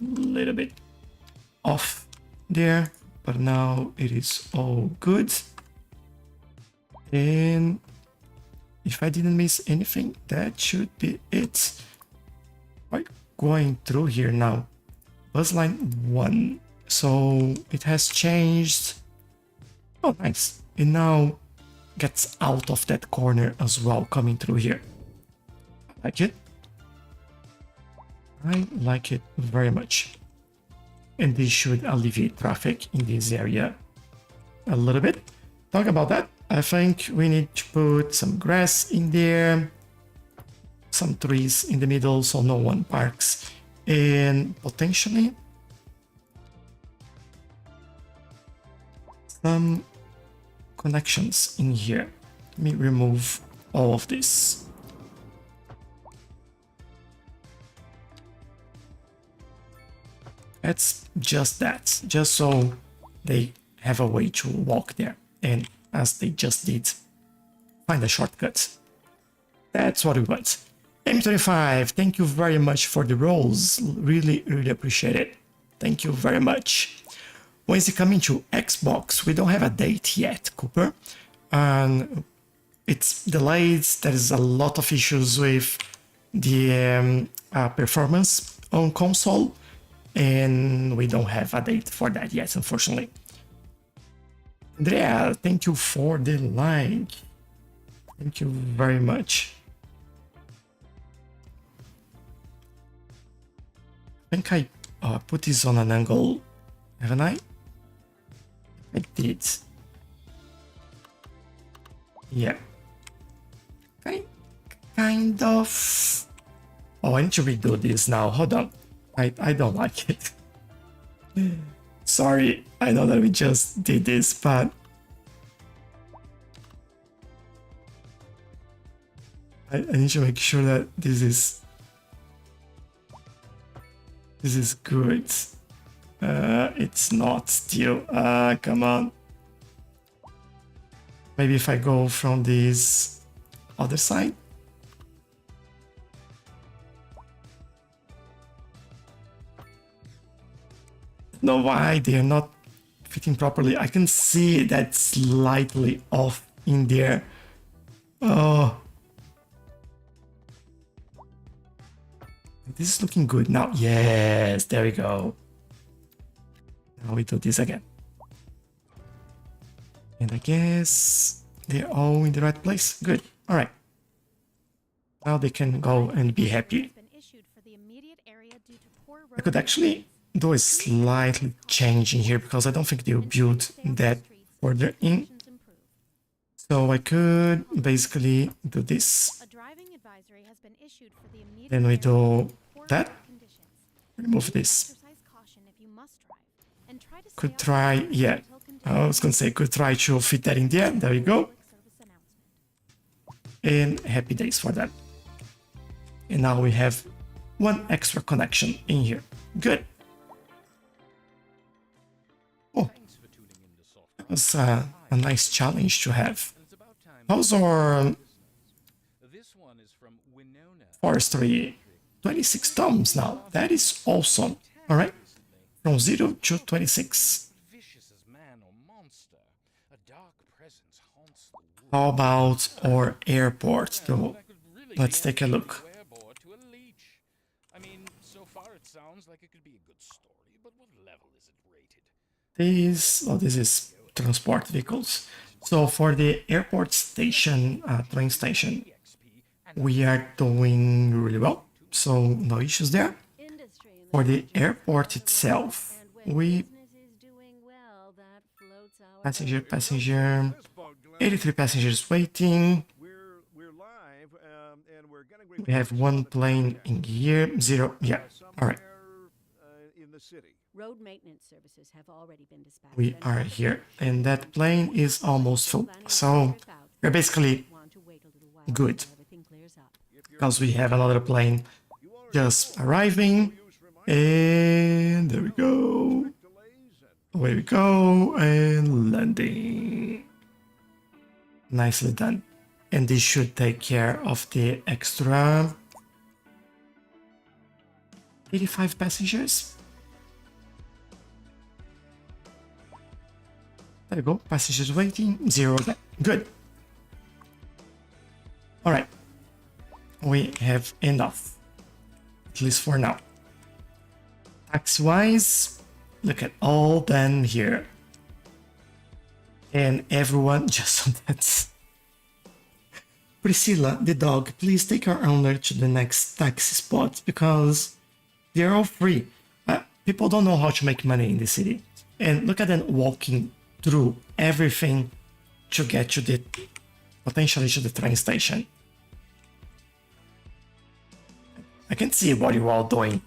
a little bit off there, but now it is all good. And if I didn't miss anything, that should be it. Right, going through here now. Bus line 1. So it has changed. Oh, nice. It now gets out of that corner as well, coming through here. I like it. I like it very much. And this should alleviate traffic in this area a little bit. Talk about that. I think we need to put some grass in there, some trees in the middle so no one parks, and potentially some connections in here. Let me remove all of this. It's just that, just so they have a way to walk there, and as they just did, find a shortcut. That's what we want. M25, thank you very much for the rolls. Really, really appreciate it. Thank you very much. When is it coming to Xbox? We don't have a date yet, Cooper. And it's delayed. There is a lot of issues with the performance on console. And we don't have a date for that yet, unfortunately. Andrea, thank you for the like. Thank you very much. I think I put this on an angle, haven't I? I did. Yeah. Kind of. Oh, I need to redo this now. Hold on. I don't like it. Sorry, I know that we just did this, but I need to make sure that this is good. It's not still. Come on. Maybe if I go from this other side. Know why they are not fitting properly. I can see that slightly off in there. Oh, this is looking good now. Yes, there we go. Now we do this again, and I guess they're all in the right place. Good. All right, now they can go and be happy. I could actually do a slightly change in here because I don't think they'll build that further in. So I could basically do this. Then we do that. Remove this. Could try, yeah. I was gonna say could try to fit that in there. There we go. And happy days for that. And now we have one extra connection in here. Good. Oh, that was a nice challenge to have. How's our forestry? 26 tomes now. That is awesome. All right, from 0 to 26. How about our airport, though? Let's take a look. This is transport vehicles. So for the airport station, train station, we are doing really well. So no issues there. For the airport itself, we passenger, 83 passengers waiting. We have one plane in here, 0. Yeah, all right. Road maintenance services have already been dispatched. We are here, and that plane is almost full. So we're basically good because we have another plane just arriving, and there we go. Away we go, and landing. Nicely done. And this should take care of the extra 85 passengers. There you go. Passengers waiting. 0. Good. we have enough, at least for now. Tax-wise, look at all done here. And everyone just that's Priscilla, the dog, please take our owner to the next taxi spot because they're all free. People don't know how to make money in the city. And look at them walking through everything to get to the potentially to the train station. I can see what you all doing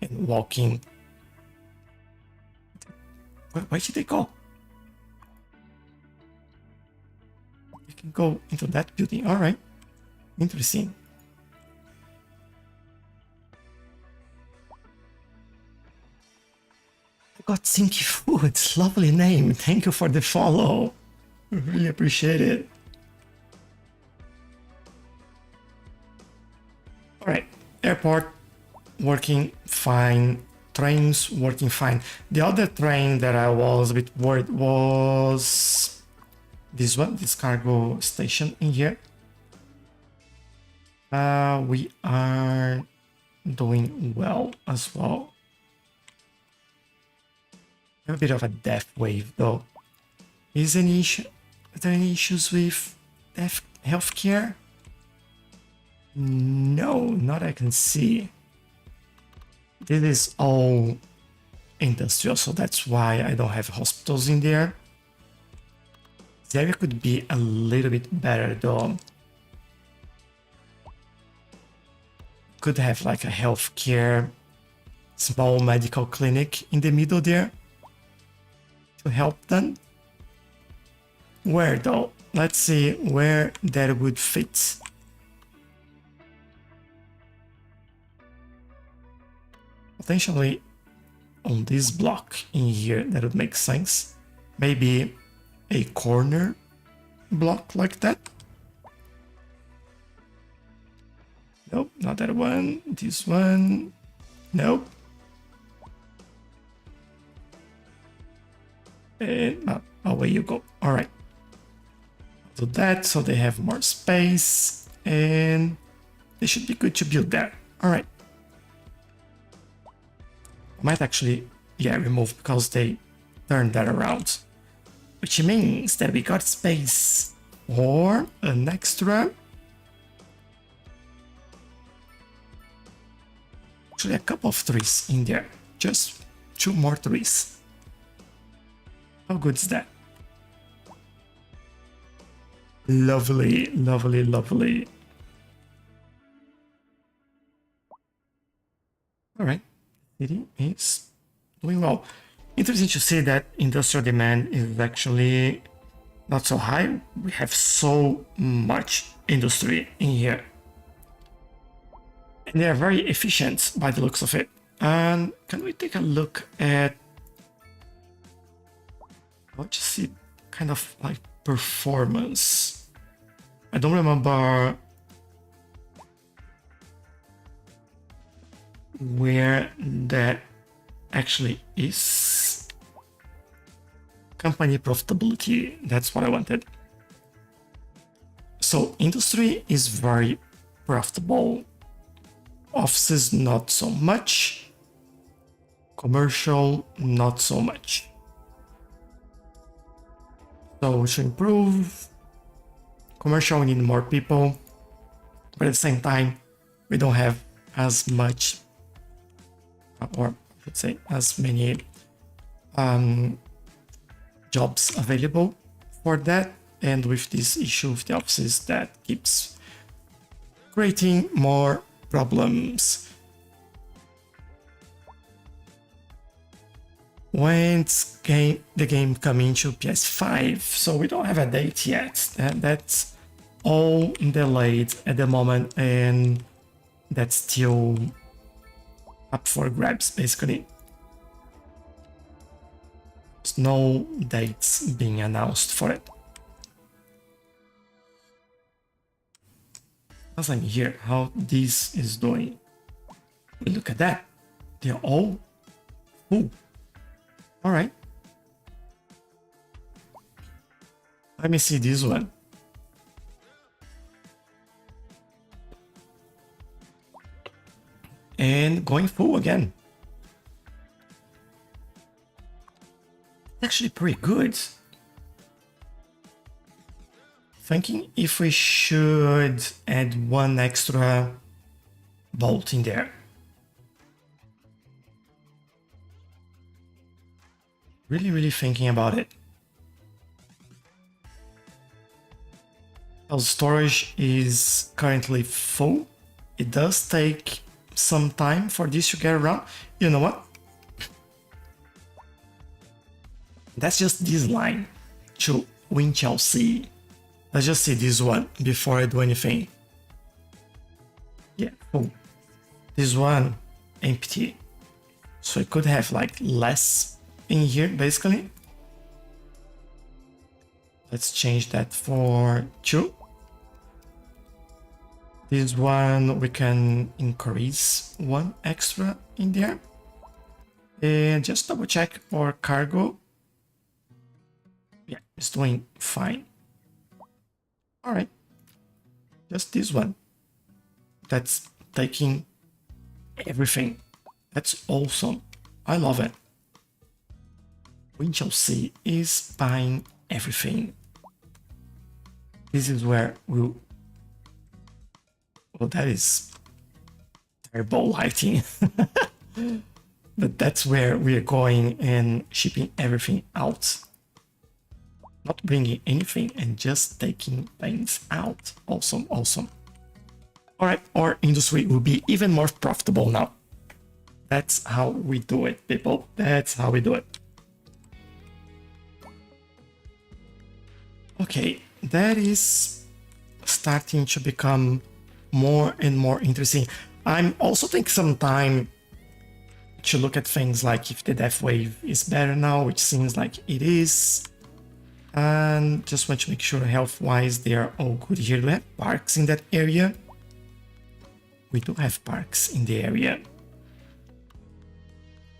and walking. Where should they go? You can go into that building. All right, interesting. I got Sinky Foods, lovely name. Thank you for the follow. I really appreciate it. All right, airport working fine. Trains working fine. The other train that I was a bit worried was this one, this cargo station in here. We are doing well as well. A bit of a death wave though. Is there any issues with healthcare? No, not I can see. This is all industrial, so that's why I don't have hospitals in there. The area could be a little bit better though. Could have like a healthcare, small medical clinic in the middle there to help them. Where though? Let's see where that would fit. Potentially on this block in here, that would make sense. Maybe a corner block like that. Nope, not that one. This one. Nope. And away you go. All right. Do that so they have more space and they should be good to build there. All right. I might actually, remove because they turned that around. Which means that we got space for an extra. Actually, a couple of trees in there. Just 2 more trees. How good is that? Lovely, lovely, lovely. All right. City is doing well. Interesting to see that industrial demand is actually not so high. We have so much industry in here. And they are very efficient by the looks of it. And can we take a look at what you see kind of like performance? I don't remember where that actually is. Company profitability, that's what I wanted. So industry is very profitable. Offices not so much. Commercial not so much. So we should improve. Commercial, we need more people. But at the same time, we don't have as much, or I should say as many jobs available for that. And with this issue of the offices, that keeps creating more problems. When's the game coming to PS5? So we don't have a date yet. That's all delayed at the moment, and that's still up for grabs, basically. There's no dates being announced for it. As I'm here, how this is doing. Look at that. They're all full. All right. Let me see this one. and going full again. Actually pretty good. Thinking if we should add one extra bolt in there. Really thinking about it. Our storage is currently full. It does take some time for this to get around. You know what? That's just this line to Tchelow. Let's just see this one before I do anything. Yeah, full. This one empty. So I could have like less in here basically. Let's change that for 2. This one we can increase 1 extra in there. And just double check our cargo. Yeah, it's doing fine. All right, just this one. That's taking everything. That's awesome. I love it. Tchelow is buying everything. This is where we'll... Well, that is terrible lighting. But that's where we're going and shipping everything out. Not bringing anything and just taking things out. Awesome, awesome. All right, our industry will be even more profitable now. That's how we do it, people. That's how we do it. Okay, that is starting to become more and more interesting. I'm also taking some time to look at things like if the death wave is better now, which seems like it is. And just want to make sure health-wise they are all good here. Do we have parks in that area? We do have parks in the area.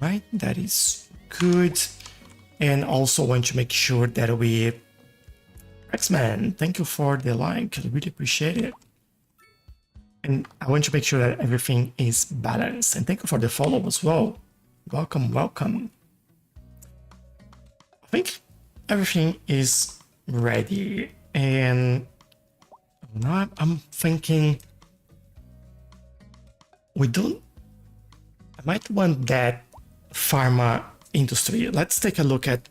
Right, that is good. And also want to make sure that we... X-Man, thank you for the like, I really appreciate it. And I want to make sure that everything is balanced. And thank you for the follow as well. Welcome, welcome. I think everything is ready. And now I'm thinking we don't... I might want that pharma industry. Let's take a look at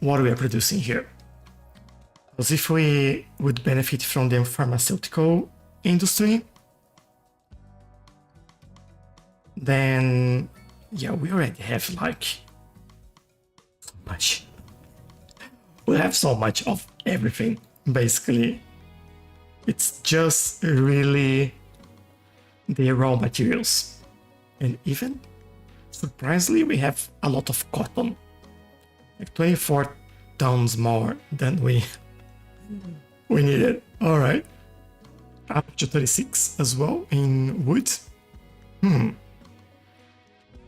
what we are producing here. Because if we would benefit from the pharmaceutical industry, then yeah, we already have like so much. We have so much of everything, basically. It's just really the raw materials. And even surprisingly, we have a lot of cotton, like 24 tons more than we needed. All right, up to 36 as well in wood.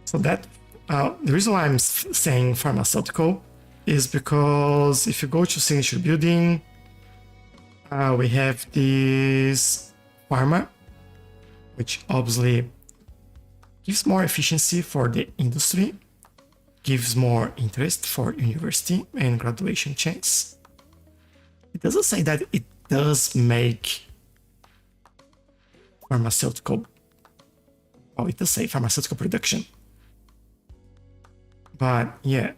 So that the reason why I'm saying pharmaceutical is because if you go to signature building, we have this pharma, which obviously gives more efficiency for the industry, gives more interest for university and graduation chance. It doesn't say that it does make pharmaceutical, well, it does say pharmaceutical production. But yeah,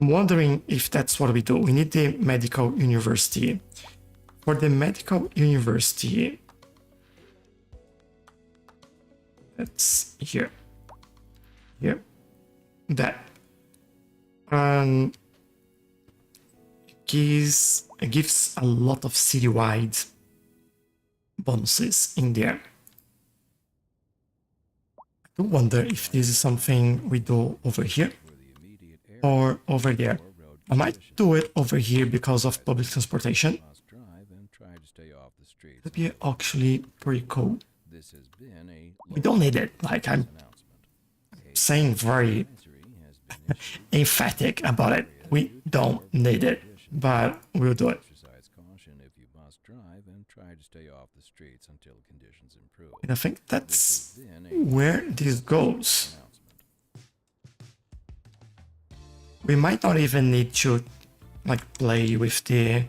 I'm wondering if that's what we do. We need the medical university. For the medical university, that's here, that. Gives a lot of citywide bonuses in there. I do wonder if this is something we do over here or over there. I might do it over here because of public transportation. That'd be actually pretty cool. We don't need it. Like, I'm saying very emphatic about it. We don't need it, but we'll do it. streets until conditions improve. And I think This that's has been a where this goes. announcement. We might not even need to like play with the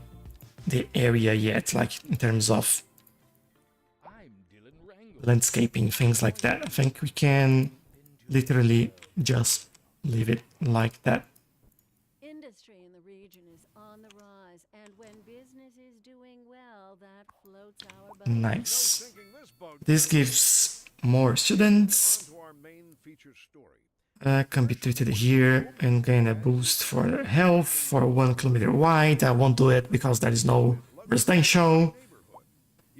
area yet, like in terms of I'm Dylan Wrangle. landscaping, things like that. I think we can literally just leave it like that. Industry in the region is on the rise, and when business is doing well, that floats our boat. Nice. Sinking this boat This gives more students, onto our main feature story. can be treated here and gain a boost for their health for 1 kilometer wide. I won't do it because there is no residential.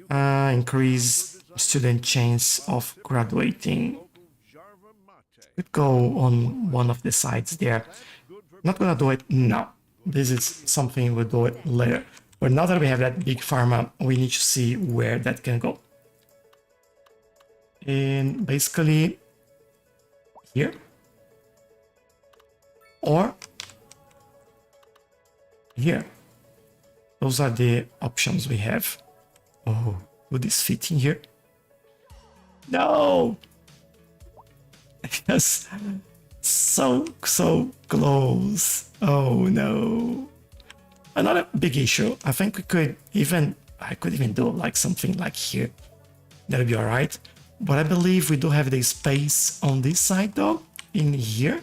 Increase student chance of graduating. Local Jarva Mate. Could go on one of the sides there. Not gonna do it now. This is something we'll do it later. But now that we have that big pharma, we need to see where that can go. And basically here. Or here. Those are the options we have. Oh, would this fit in here? No! Yes. So close. Oh no. Another big issue. I think I could even do like something like here. That'll be alright. But I believe we do have the space on this side though, in here.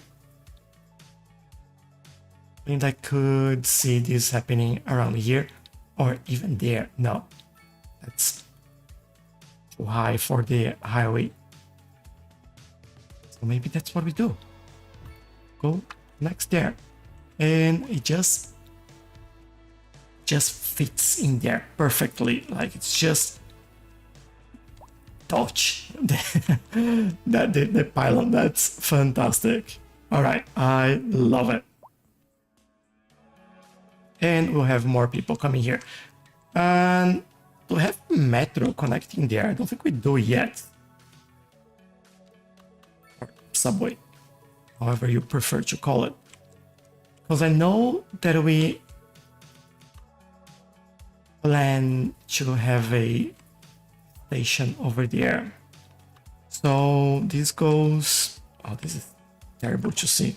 And I could see this happening around here or even there. No, that's too high for the highway. So maybe that's what we do. Go next there. And it just fits in there perfectly. Like it's just touch the pylon. That's fantastic. All right, I love it. And we'll have more people coming here. And we'll have metro connecting there. I don't think we do yet. Or subway, however you prefer to call it. Because I know that we plan to have a station over there. So this goes... Oh, this is terrible to see.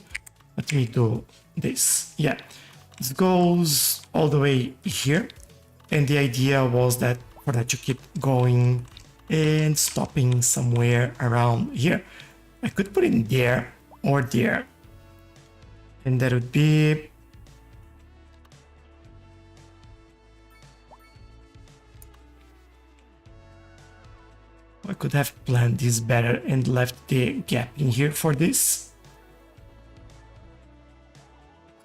Let me do this. Yeah. This goes all the way here, and the idea was that for that to keep going and stopping somewhere around here. I could put it there or there, and that would be I could have planned this better and left the gap in here for this.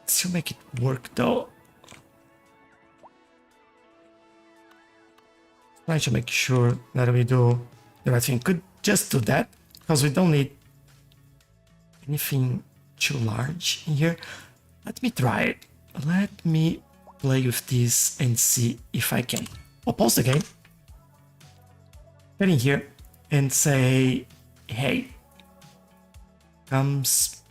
Still make it work though. Try to make sure that we do the right thing. Could just do that because we don't need anything too large in here. Let me try it. Let me play with this and see if I can. I'll pause the game. Get in here and say, hey, comes.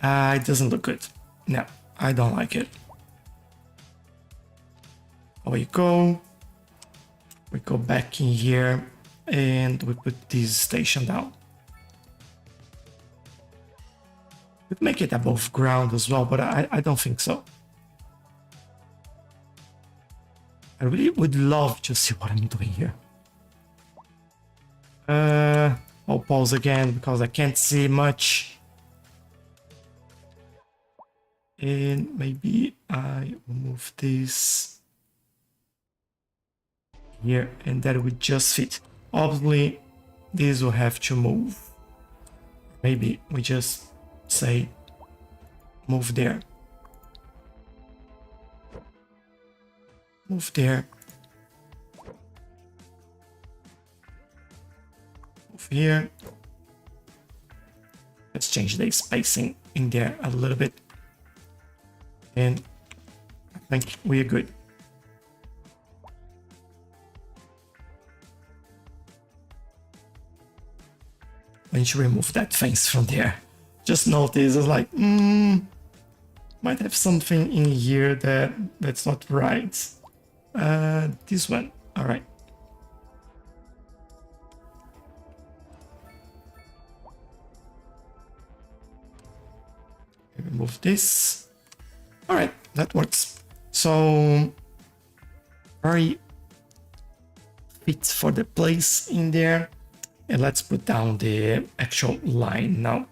It doesn't look good. No. I don't like it. We go back in here and we put this station down. We'd make it above ground as well, but I don't think so. I really would love to see what I'm doing here. I'll pause again because I can't see much. And maybe I will move this here and that would just fit. Obviously, this will have to move. Maybe we just say move there. Move there. Move here. Let's change the spacing in there a little bit. And I think we are good. When you remove that fence from there, just notice it's like, might have something in here that's not right. This one, all right. move this. All right, that works. So very fit for the place in there. And let's put down the actual line now.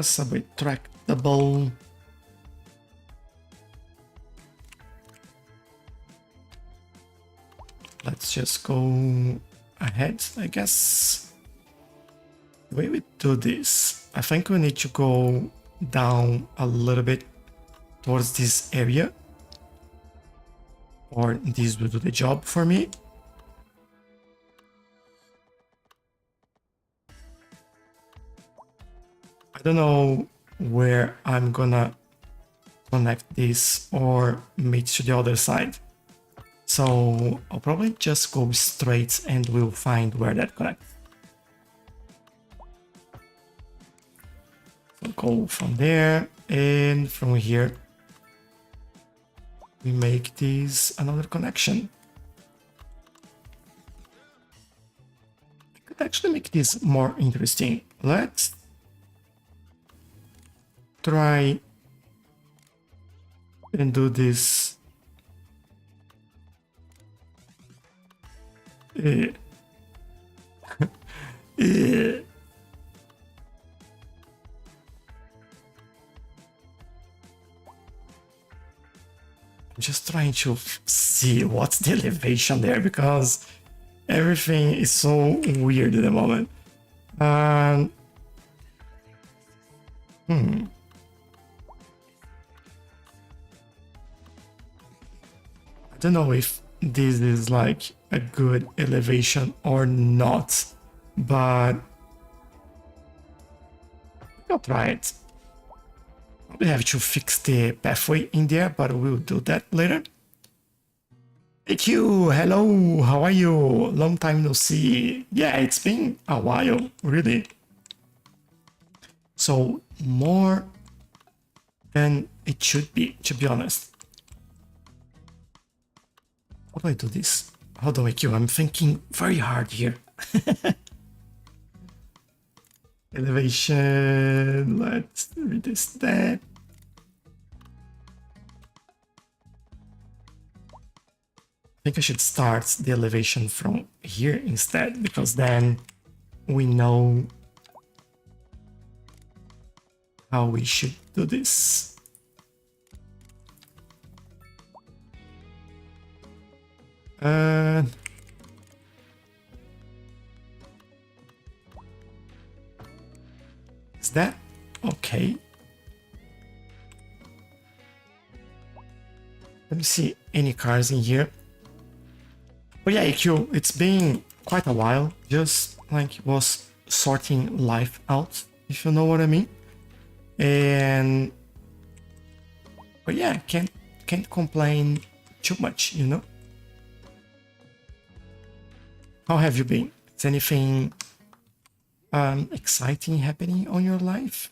Subway track double. Let's just go ahead, I guess. The way we do this, I think we need to go down a little bit towards this area. Or this will do the job for me. I don't know where I'm gonna connect this or meet to the other side. So I'll probably just go straight and we'll find where that connects. So go from there, and from here we make this another connection. I could actually make this more interesting. Let's try and do this. I'm just trying to see what's the elevation there, because everything is so weird at the moment. I don't know if this is like a good elevation or not, but I'll try it. We have to fix the pathway in there, but we'll do that later. Thank you. Hello, how are you? Long time no see. Yeah, it's been a while, really. So more than it should be, to be honest. How do I do this? How do I queue? I'm thinking very hard here. Elevation, let's reduce that. I think I should start the elevation from here instead, because then we know how we should do this. Is that okay? Let me see any cars in here. But yeah, AQ, it's been quite a while. Just like was sorting life out, if you know what I mean. And but yeah, can't complain too much, you know. How have you been? Is anything exciting happening on your life?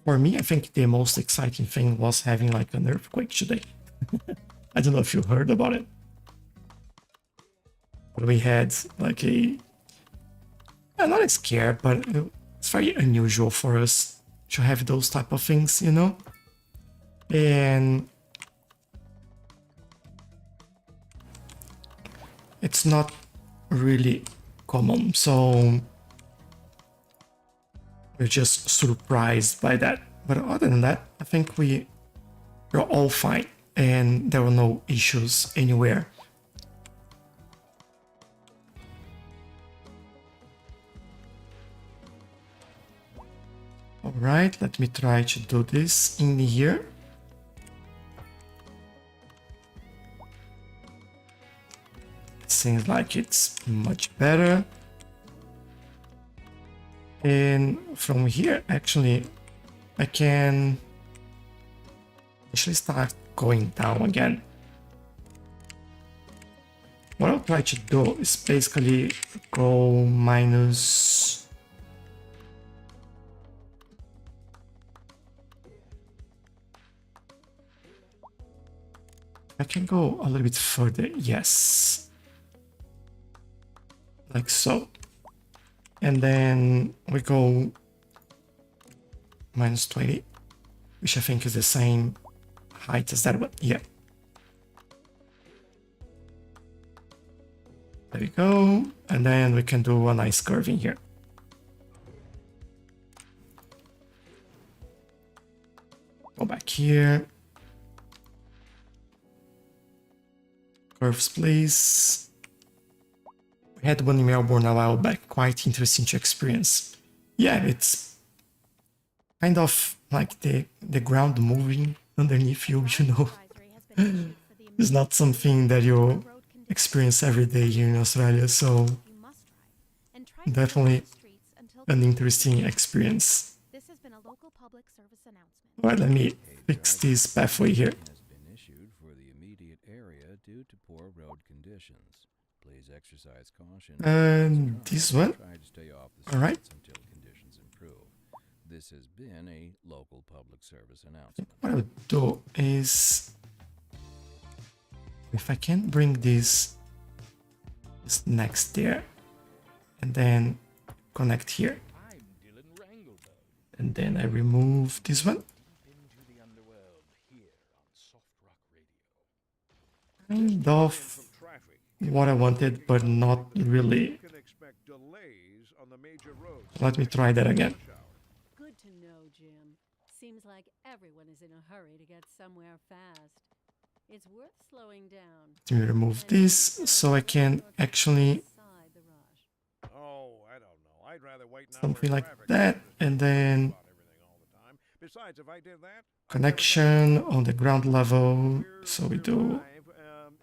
For me, I think the most exciting thing was having like an earthquake today. I don't know if you heard about it. But we had like not a scare, but it's very unusual for us to have those type of things, you know? And it's not really common, so we're just surprised by that. But other than that, I think we're all fine and there were no issues anywhere. All right, let me try to do this in here. Seems like it's much better. And from here, actually, I can actually start going down again. What I'll try to do is basically go minus. I can go a little bit further, yes. Like so. And then we go -20, which I think is the same height as that one. Yeah. There we go. And then we can do a nice curve in here. Go back here. Curves, please. We had one in Melbourne a while back. Quite interesting to experience. Yeah, it's kind of like the ground moving underneath you, you know. Advisory has been issued for the It's not something that you road conditions. experience every day here in Australia, so You must drive and try to stay definitely off the streets until an interesting experience. This has been a local public service announcement. Alright, let me fix this pathway here. Has been issued for the immediate area due to poor road conditions. Please exercise caution. And this one. Try to stay off the All right. streets until conditions improve. This has been a local public service announcement. What I'll do is, if I can bring this next there, and then connect here, I'm Dylan Ranglebird. and then I remove this one. Into the underworld here on Soft Rock Radio. Kind of From traffic, what I wanted, but not really. you can expect delays on the major roads. Let me try that again. Rush hour. Good to know, Jim. Seems like everyone is in a hurry to get somewhere fast. It's worth slowing down. Let me remove this so I can actually Side the rush. Oh, I don't know. I'd rather wait now. something like that, and then Everything all the time. Besides, if I did that, connection on the ground level. So we do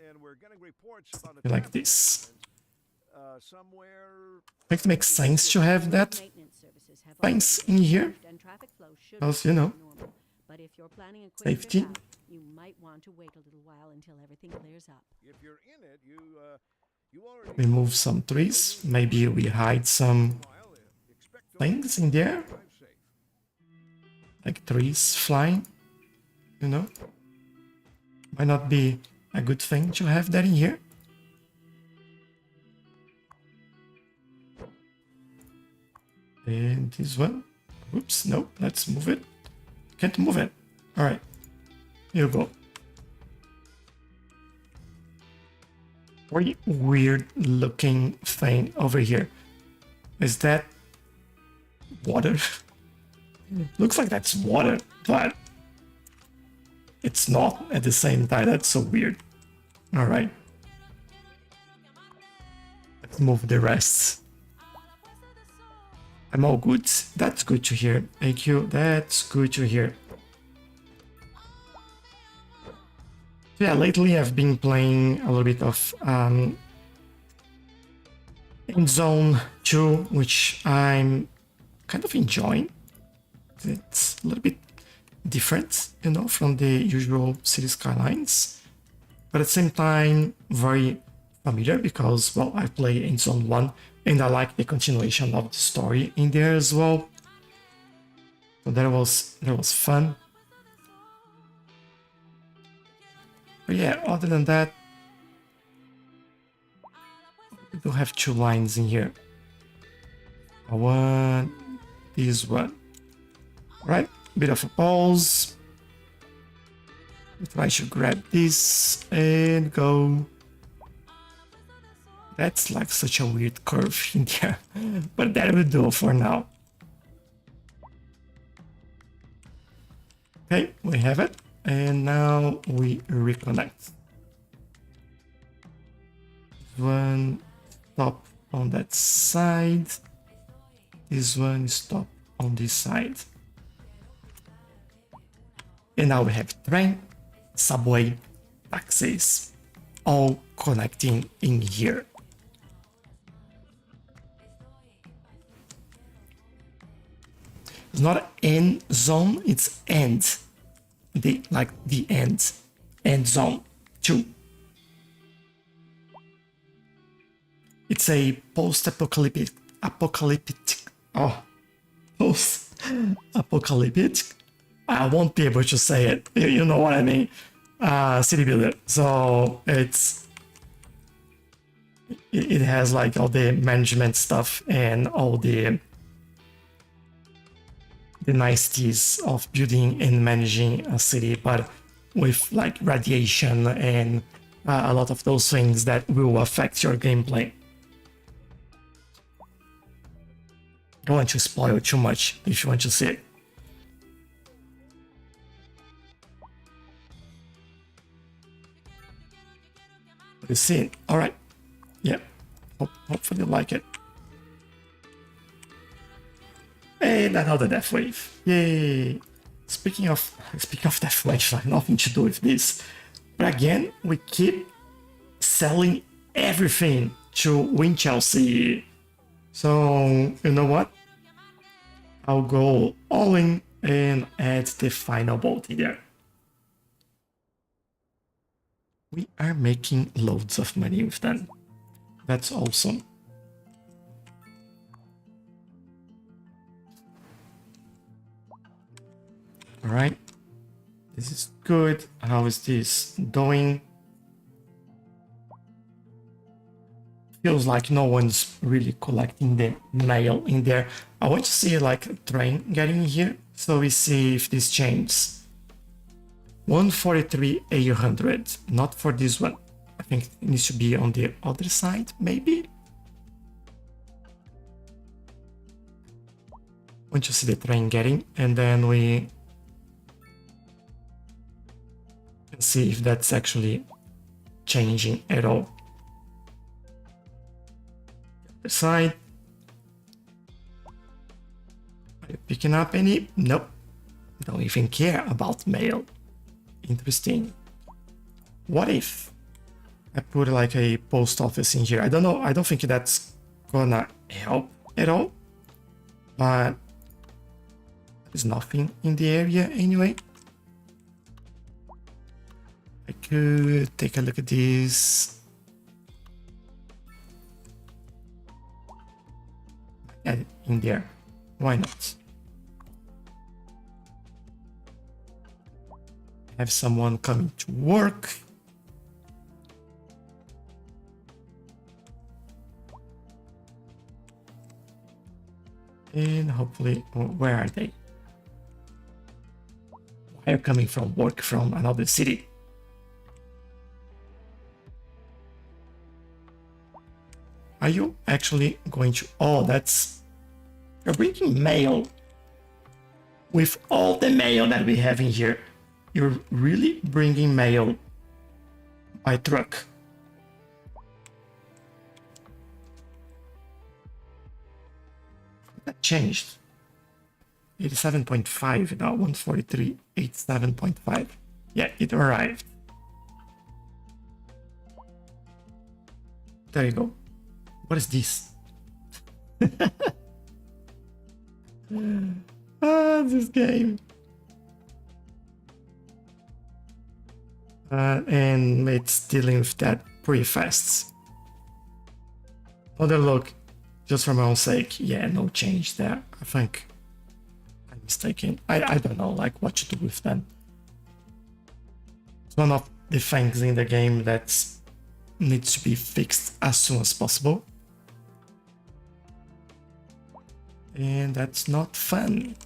and we're getting reports about a like traffic this. accident, somewhere. I think it makes sense to have that Maintenance services have fence already in here, been and traffic flow should because, return you know, to normal. But if you're planning a quick safety. trip out, you might want to wait a little while until everything clears up. If you're in it, you already Remove some trees. Maybe we hide some While, expect to things in there, drive safe. like trees flying, you know. Might not be a good thing to have that in here. And this one. Oops, no, let's move it. Can't move it. Alright, here you go. Very weird looking thing over here. Is that water? Looks like that's water, but it's not at the same time. That's so weird. Alright. Let's move the rest. I'm all good. That's good to hear. Thank you. That's good to hear. Yeah, lately I've been playing a little bit of in Zone 2, which I'm kind of enjoying. It's a little bit different, you know, from the usual Cities Skylines, but at the same time very familiar because, well, I play in Zone 1 and I like the continuation of the story in there as well. So that was fun. But yeah, other than that, we do have two lines in here. I want this one. Right, bit of a pause. Try to grab this and go. That's like such a weird curve in there, but that will do for now. Okay, we have it. And now we reconnect. One stop on that side. This one stop on this side. And now we have train, subway, taxis, all connecting in here. It's not end zone, it's end. The end zone 2. It's a post-apocalyptic I won't be able to say it, you know what I mean, city builder. So it's it has like all the management stuff and all the niceties of building and managing a city, but with like radiation and a lot of those things that will affect your gameplay. Don't want to spoil too much if you want to see it. You see it? All right. Yeah. Hopefully you like it. And another death wave. Yay! Speaking of death waves, like nothing to do with this. But again, we keep selling everything to win Chelsea. So you know what? I'll go all in and add the final bolt in there. We are making loads of money with them. That's awesome. All right, this is good. How is this doing? Feels like no one's really collecting the mail in there. I want to see like a train getting here, so we see if this changes. 143 800, not for this one. I think it needs to be on the other side, maybe. Want to see the train getting, and then we can see if that's actually changing at all. The side. Are you picking up any? Nope. Don't even care about mail. Interesting. What if I put like a post office in here? I don't know. I don't think that's gonna help at all. But there's nothing in the area anyway. I could take a look at this. Add it in there. Why not? Have someone coming to work. And hopefully, where are they? Why are coming from work from another city? Are you actually going to... Oh, that's... You're bringing mail. With all the mail that we have in here. You're really bringing mail by truck. That changed. 87.5 now, 143, 87.5. Yeah, it arrived. There you go. What is this? This game. And it's dealing with that pretty fast. Other look, just for my own sake, yeah, no change there. I think I'm mistaken. I don't know, like, what to do with them. It's one of the things in the game that needs to be fixed as soon as possible. And that's not fun.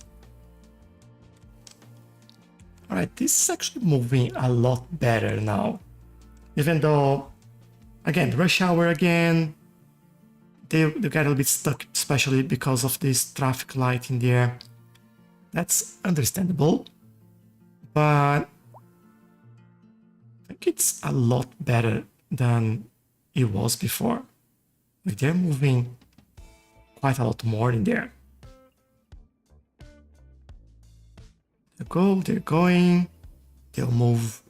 Alright, this is actually moving a lot better now. Even though, again, rush hour again, they get a little bit stuck, especially because of this traffic light in there. That's understandable, but I think it's a lot better than it was before. Like, they're moving quite a lot more in there. They're going, they'll move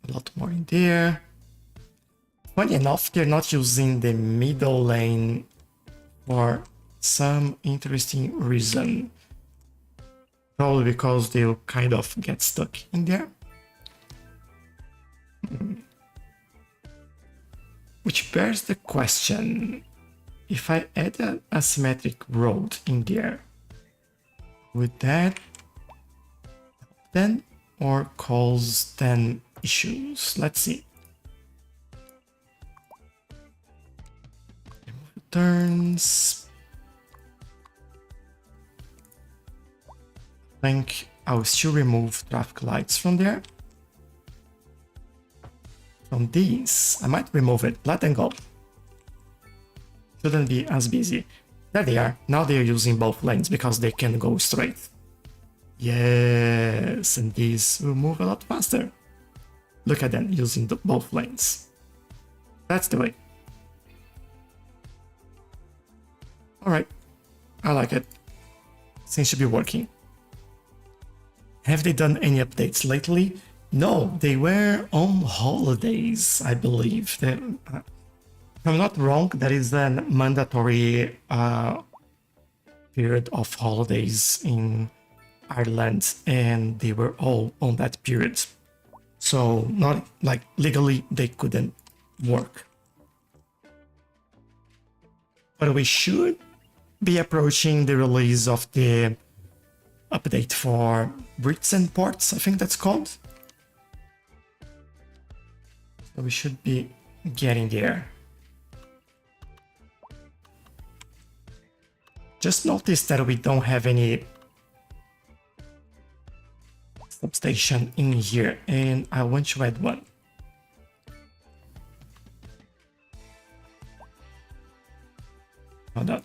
a lot more in there. Funny enough, they're not using the middle lane for some interesting reason. Probably because they'll kind of get stuck in there. Which bears the question, if I add an asymmetric road in there, would that then or cause then issues? Let's see. turns. I think I'll still remove traffic lights from there. From these, I might remove it. Let them go. Shouldn't be as busy. There they are. Now they're using both lanes because they can go straight. Yes, and these will move a lot faster. Look at them using both lanes. That's the way. Alright, I like it. Seems to be working. Have they done any updates lately? No, they were on holidays, I believe. If I'm not wrong, there is a mandatory period of holidays in Ireland, and they were all on that period. So, not like legally, they couldn't work. But we should be approaching the release of the update for Brits and Ports, I think that's called. So we should be getting there. Just notice that we don't have any substation in here, and I want to add one. Hold on.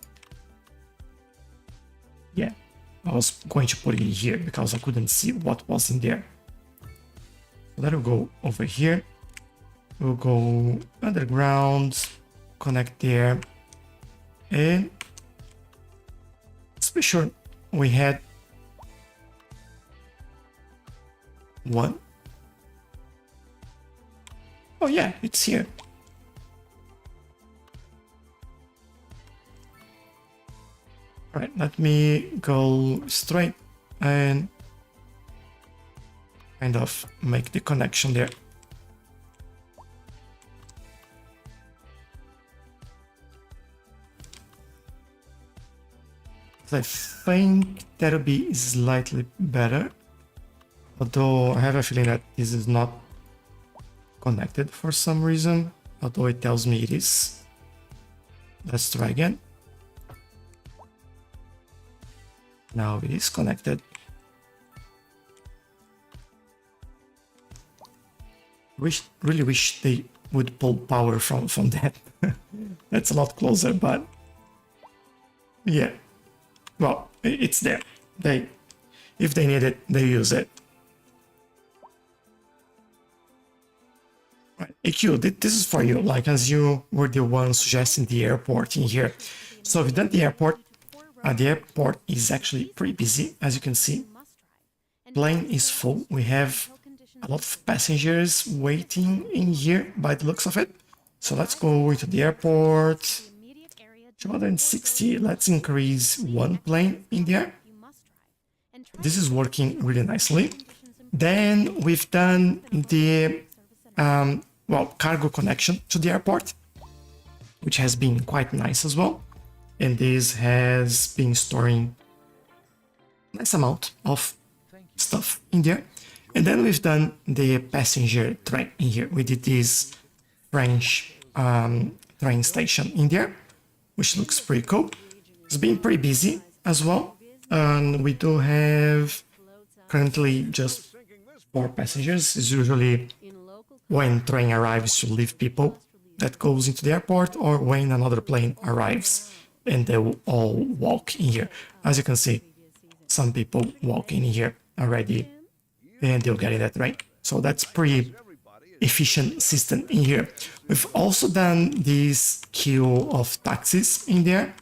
Yeah, I was going to put it here because I couldn't see what was in there. So that'll go over here. We'll go underground, connect there, and let's be sure we had one. Oh yeah, it's here. All right, let me go straight and kind of make the connection there. I think that'll be slightly better, although I have a feeling that this is not connected for some reason, although it tells me it is. Let's try again. Now it is connected. Really wish they would pull power from that. That's a lot closer, but yeah. Well, it's there. If they need it, they use it. Right, AQ, this is for you, like as you were the one suggesting the airport in here. So we've done the airport. The airport is actually pretty busy, as you can see. Plane is full. We have a lot of passengers waiting in here by the looks of it. So let's go into the airport. 260. Let's increase one plane in there. This is working really nicely. Then we've done the cargo connection to the airport, which has been quite nice as well. And this has been storing a nice amount of stuff in there. And then we've done the passenger train in here. We did this French train station in there, which looks pretty cool. It's been pretty busy as well. And we do have currently just 4 passengers. It's usually when train arrives to leave people that goes into the airport, or when another plane arrives and they will all walk in here. As you can see, some people walk in here already and they'll get in that train. So that's pretty efficient system in here. We've also done this queue of taxis in there,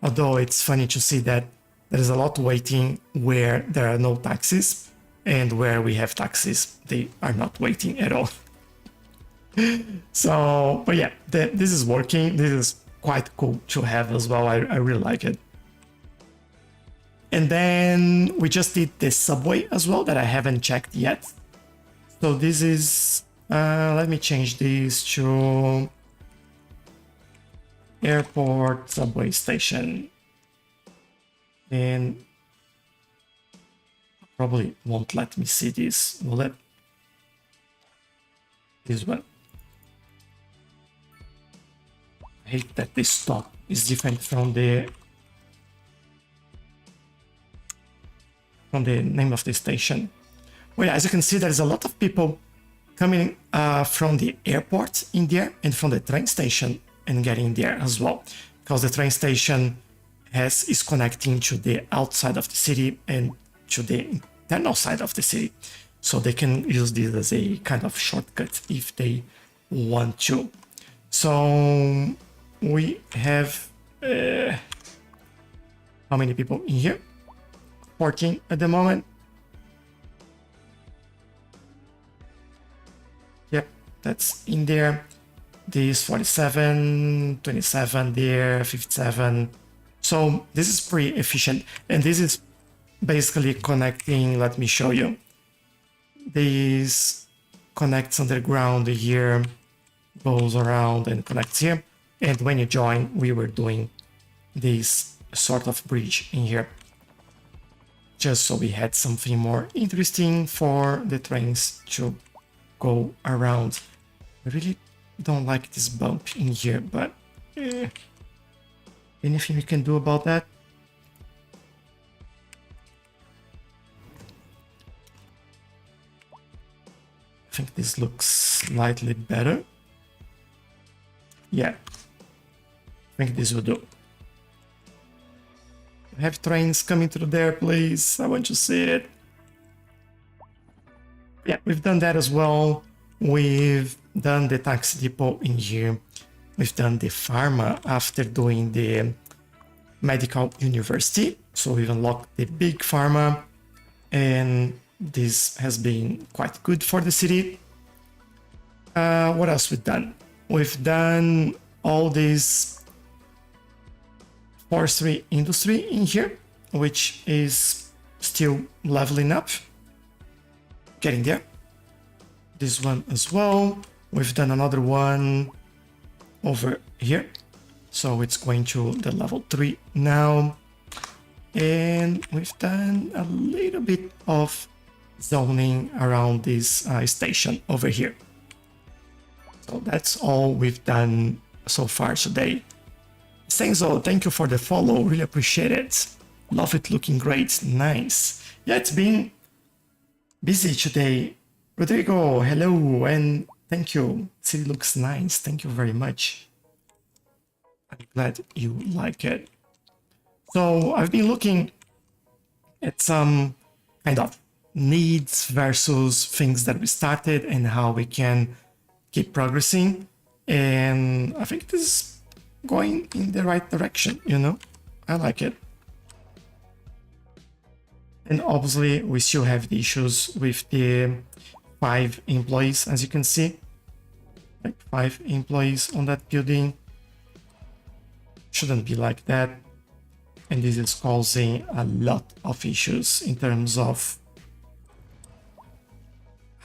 although it's funny to see that there is a lot waiting where there are no taxis, and where we have taxis they are not waiting at all. So, but yeah, this is working. This is quite cool to have as well. I really like it. And then we just did the subway as well that I haven't checked yet. So this is, let me change this to airport subway station. And probably won't let me see this, will it? This one. I hate that this stop is different from the name of the station. Well, as you can see, there's a lot of people coming from the airport in there and from the train station and getting there as well, because the train station is connecting to the outside of the city and to the internal side of the city, so they can use this as a kind of shortcut if they want to. So we have how many people in here? 14 at the moment. Yep, that's in there. This 47, 27 there, 57. So this is pretty efficient. And this is basically connecting, let me show you. This connects underground here, goes around and connects here. And when you join, we were doing this sort of bridge in here, just so we had something more interesting for the trains to go around. I really don't like this bump in here, but anything we can do about that? I think this looks slightly better. Yeah, I think this will do. Have trains coming through there, please. I want to see it. Yeah, we've done that as well. We've done the taxi depot in here. We've done the pharma after doing the medical university. So we've unlocked the big pharma, and this has been quite good for the city. What else we've done? We've done all this forestry industry in here, which is still leveling up, getting there. This one as well. We've done another one over here, so it's going to the level 3 now. And we've done a little bit of zoning around this station over here. So that's all we've done so far today. Senzo, thank you for the follow, really appreciate it. Love it, looking great, nice. Yeah, it's been busy today. Rodrigo, hello, and thank you. City looks nice, thank you very much. I'm glad you like it. So I've been looking at some kind of needs versus things that we started and how we can keep progressing. And I think this is going in the right direction, you know? I like it. And obviously we still have the issues with the 5 employees, as you can see. Like 5 employees on that building. Shouldn't be like that. And this is causing a lot of issues in terms of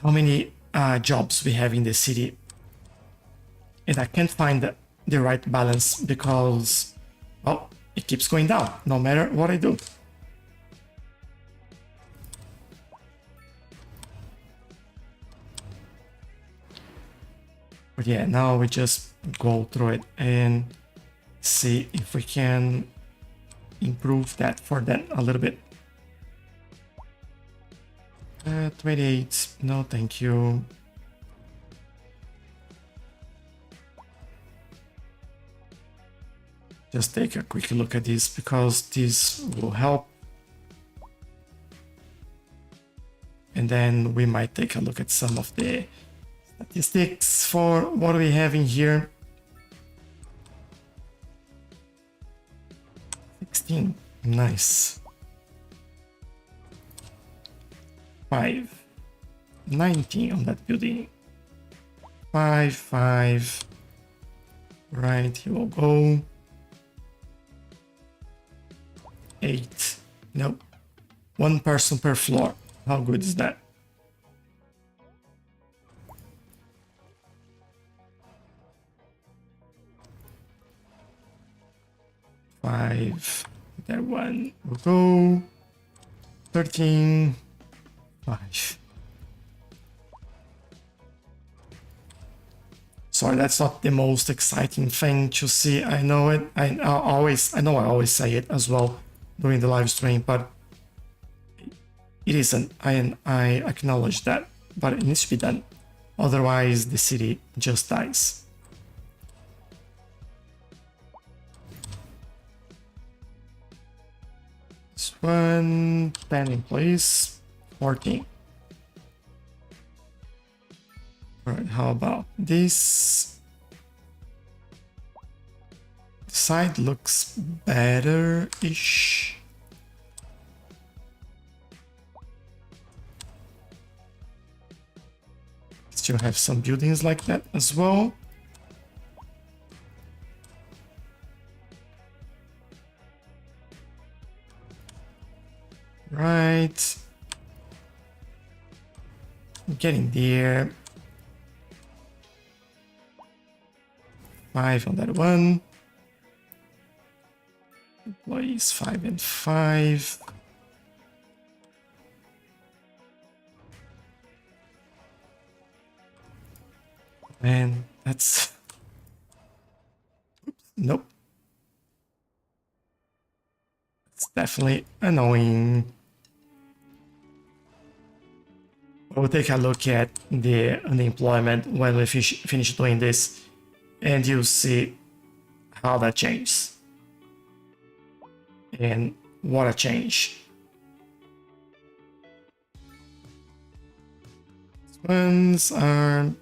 how many jobs we have in the city. And I can't find the right balance because, well, it keeps going down no matter what I do. But yeah, now we just go through it and see if we can improve that for them a little bit. 28, no thank you. Just take a quick look at this because this will help. And then we might take a look at some of the statistics for what we have in here. 16, nice. 5, 19 on that building. 5, 5. Right, here we'll go. 8. Nope. 1 person per floor. How good is that? Five. That one will go. 13. 5. Sorry, that's not the most exciting thing to see. I know it. I always say it as well during the live stream, but it isn't. I acknowledge that, but it needs to be done. Otherwise, the city just dies. This one, 10 employees, 14. Alright, how about this? The side looks better-ish. Still have some buildings like that as well. Right. Getting there. 5 on that one. Employees 5 and 5. Man, that's... Oops, nope. It's definitely annoying. We'll take a look at the unemployment when we finish doing this, and you'll see how that changes. And what a change. These ones are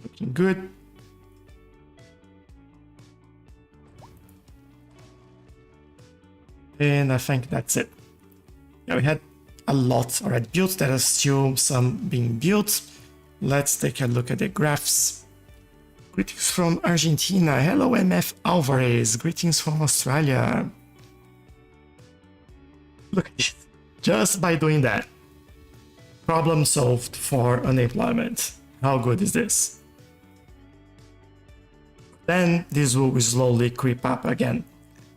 looking good. And I think that's it. Yeah, we had a lot already built. There are still some being built. Let's take a look at the graphs. Greetings from Argentina. Hello, MF Alvarez. Greetings from Australia. Look at this. Just by doing that, problem solved for unemployment. How good is this? Then this will slowly creep up again,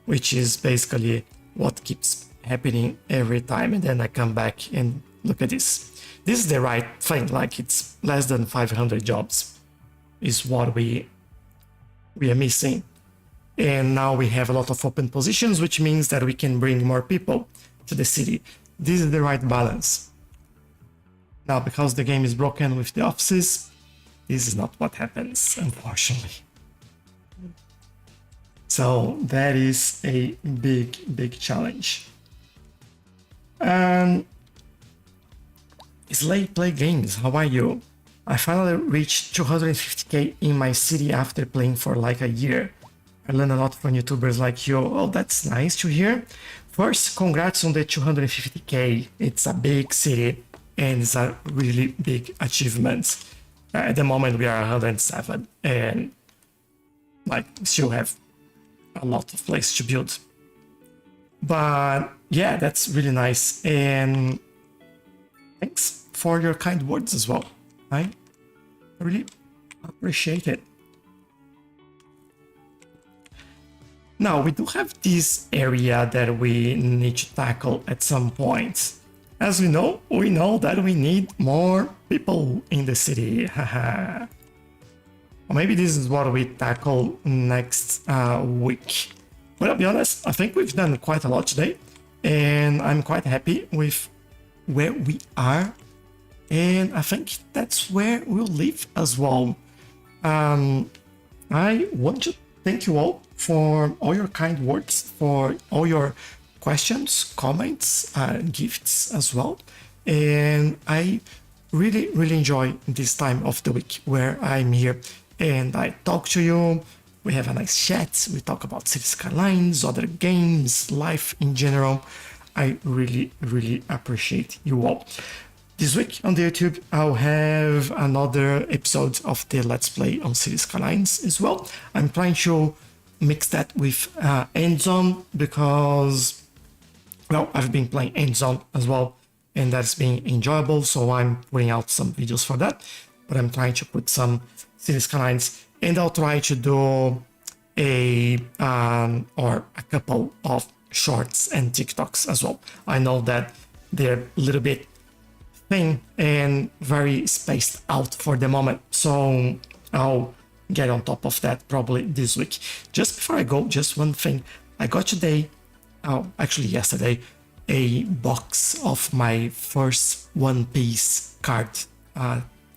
which is basically what keeps happening every time. And then I come back and look at this. This is the right thing, like it's less than 500 jobs is what we are missing. And now we have a lot of open positions, which means that we can bring more people to the city. This is the right balance. Now, because the game is broken with the offices, this is not what happens, unfortunately. So that is a big challenge. Slay Play Games, how are you? I finally reached 250k in my city after playing for like a year. I learned a lot from YouTubers like you. Oh, that's nice to hear. First, congrats on the 250k. It's a big city and it's a really big achievement. At the moment we are 107 and like still have a lot of place to build. But yeah, that's really nice, and thanks for your kind words as well. I really appreciate it. Now we do have this area that we need to tackle at some point. As we know that we need more people in the city. Haha. Or maybe this is what we tackle next week. But I'll be honest, I think we've done quite a lot today, and I'm quite happy with where we are, and I think that's where we'll live as well. I want to thank you all for all your kind words, for all your questions, comments, gifts as well, and I really enjoy this time of the week where I'm here and I talk to you. We have a nice chat. We talk about Cities Skylines, other games, life in general. I really appreciate you all. This week on the YouTube, I'll have another episode of the Let's Play on Cities Skylines as well. I'm trying to mix that with Endzone because, well, I've been playing Endzone as well, and that's been enjoyable. So I'm putting out some videos for that, but I'm trying to put some Cities Skylines. And I'll try to do a couple of shorts and TikToks as well. I know that they're a little bit thin and very spaced out for the moment. So I'll get on top of that probably this week. Just before I go, just one thing. I got today, actually yesterday, a box of my first One Piece card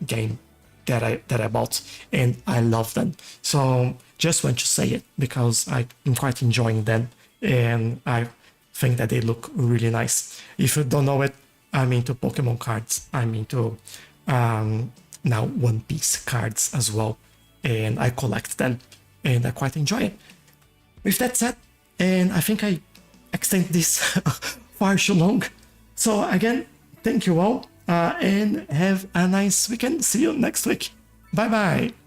game that I bought, and I love them. So just want to say it because I'm quite enjoying them, and I think that they look really nice. If you don't know it, I'm into Pokemon cards. I'm into now One Piece cards as well, and I collect them, and I quite enjoy it. With that said, and I think I extend this far too long. So again, thank you all, and have a nice weekend. See you next week. Bye bye.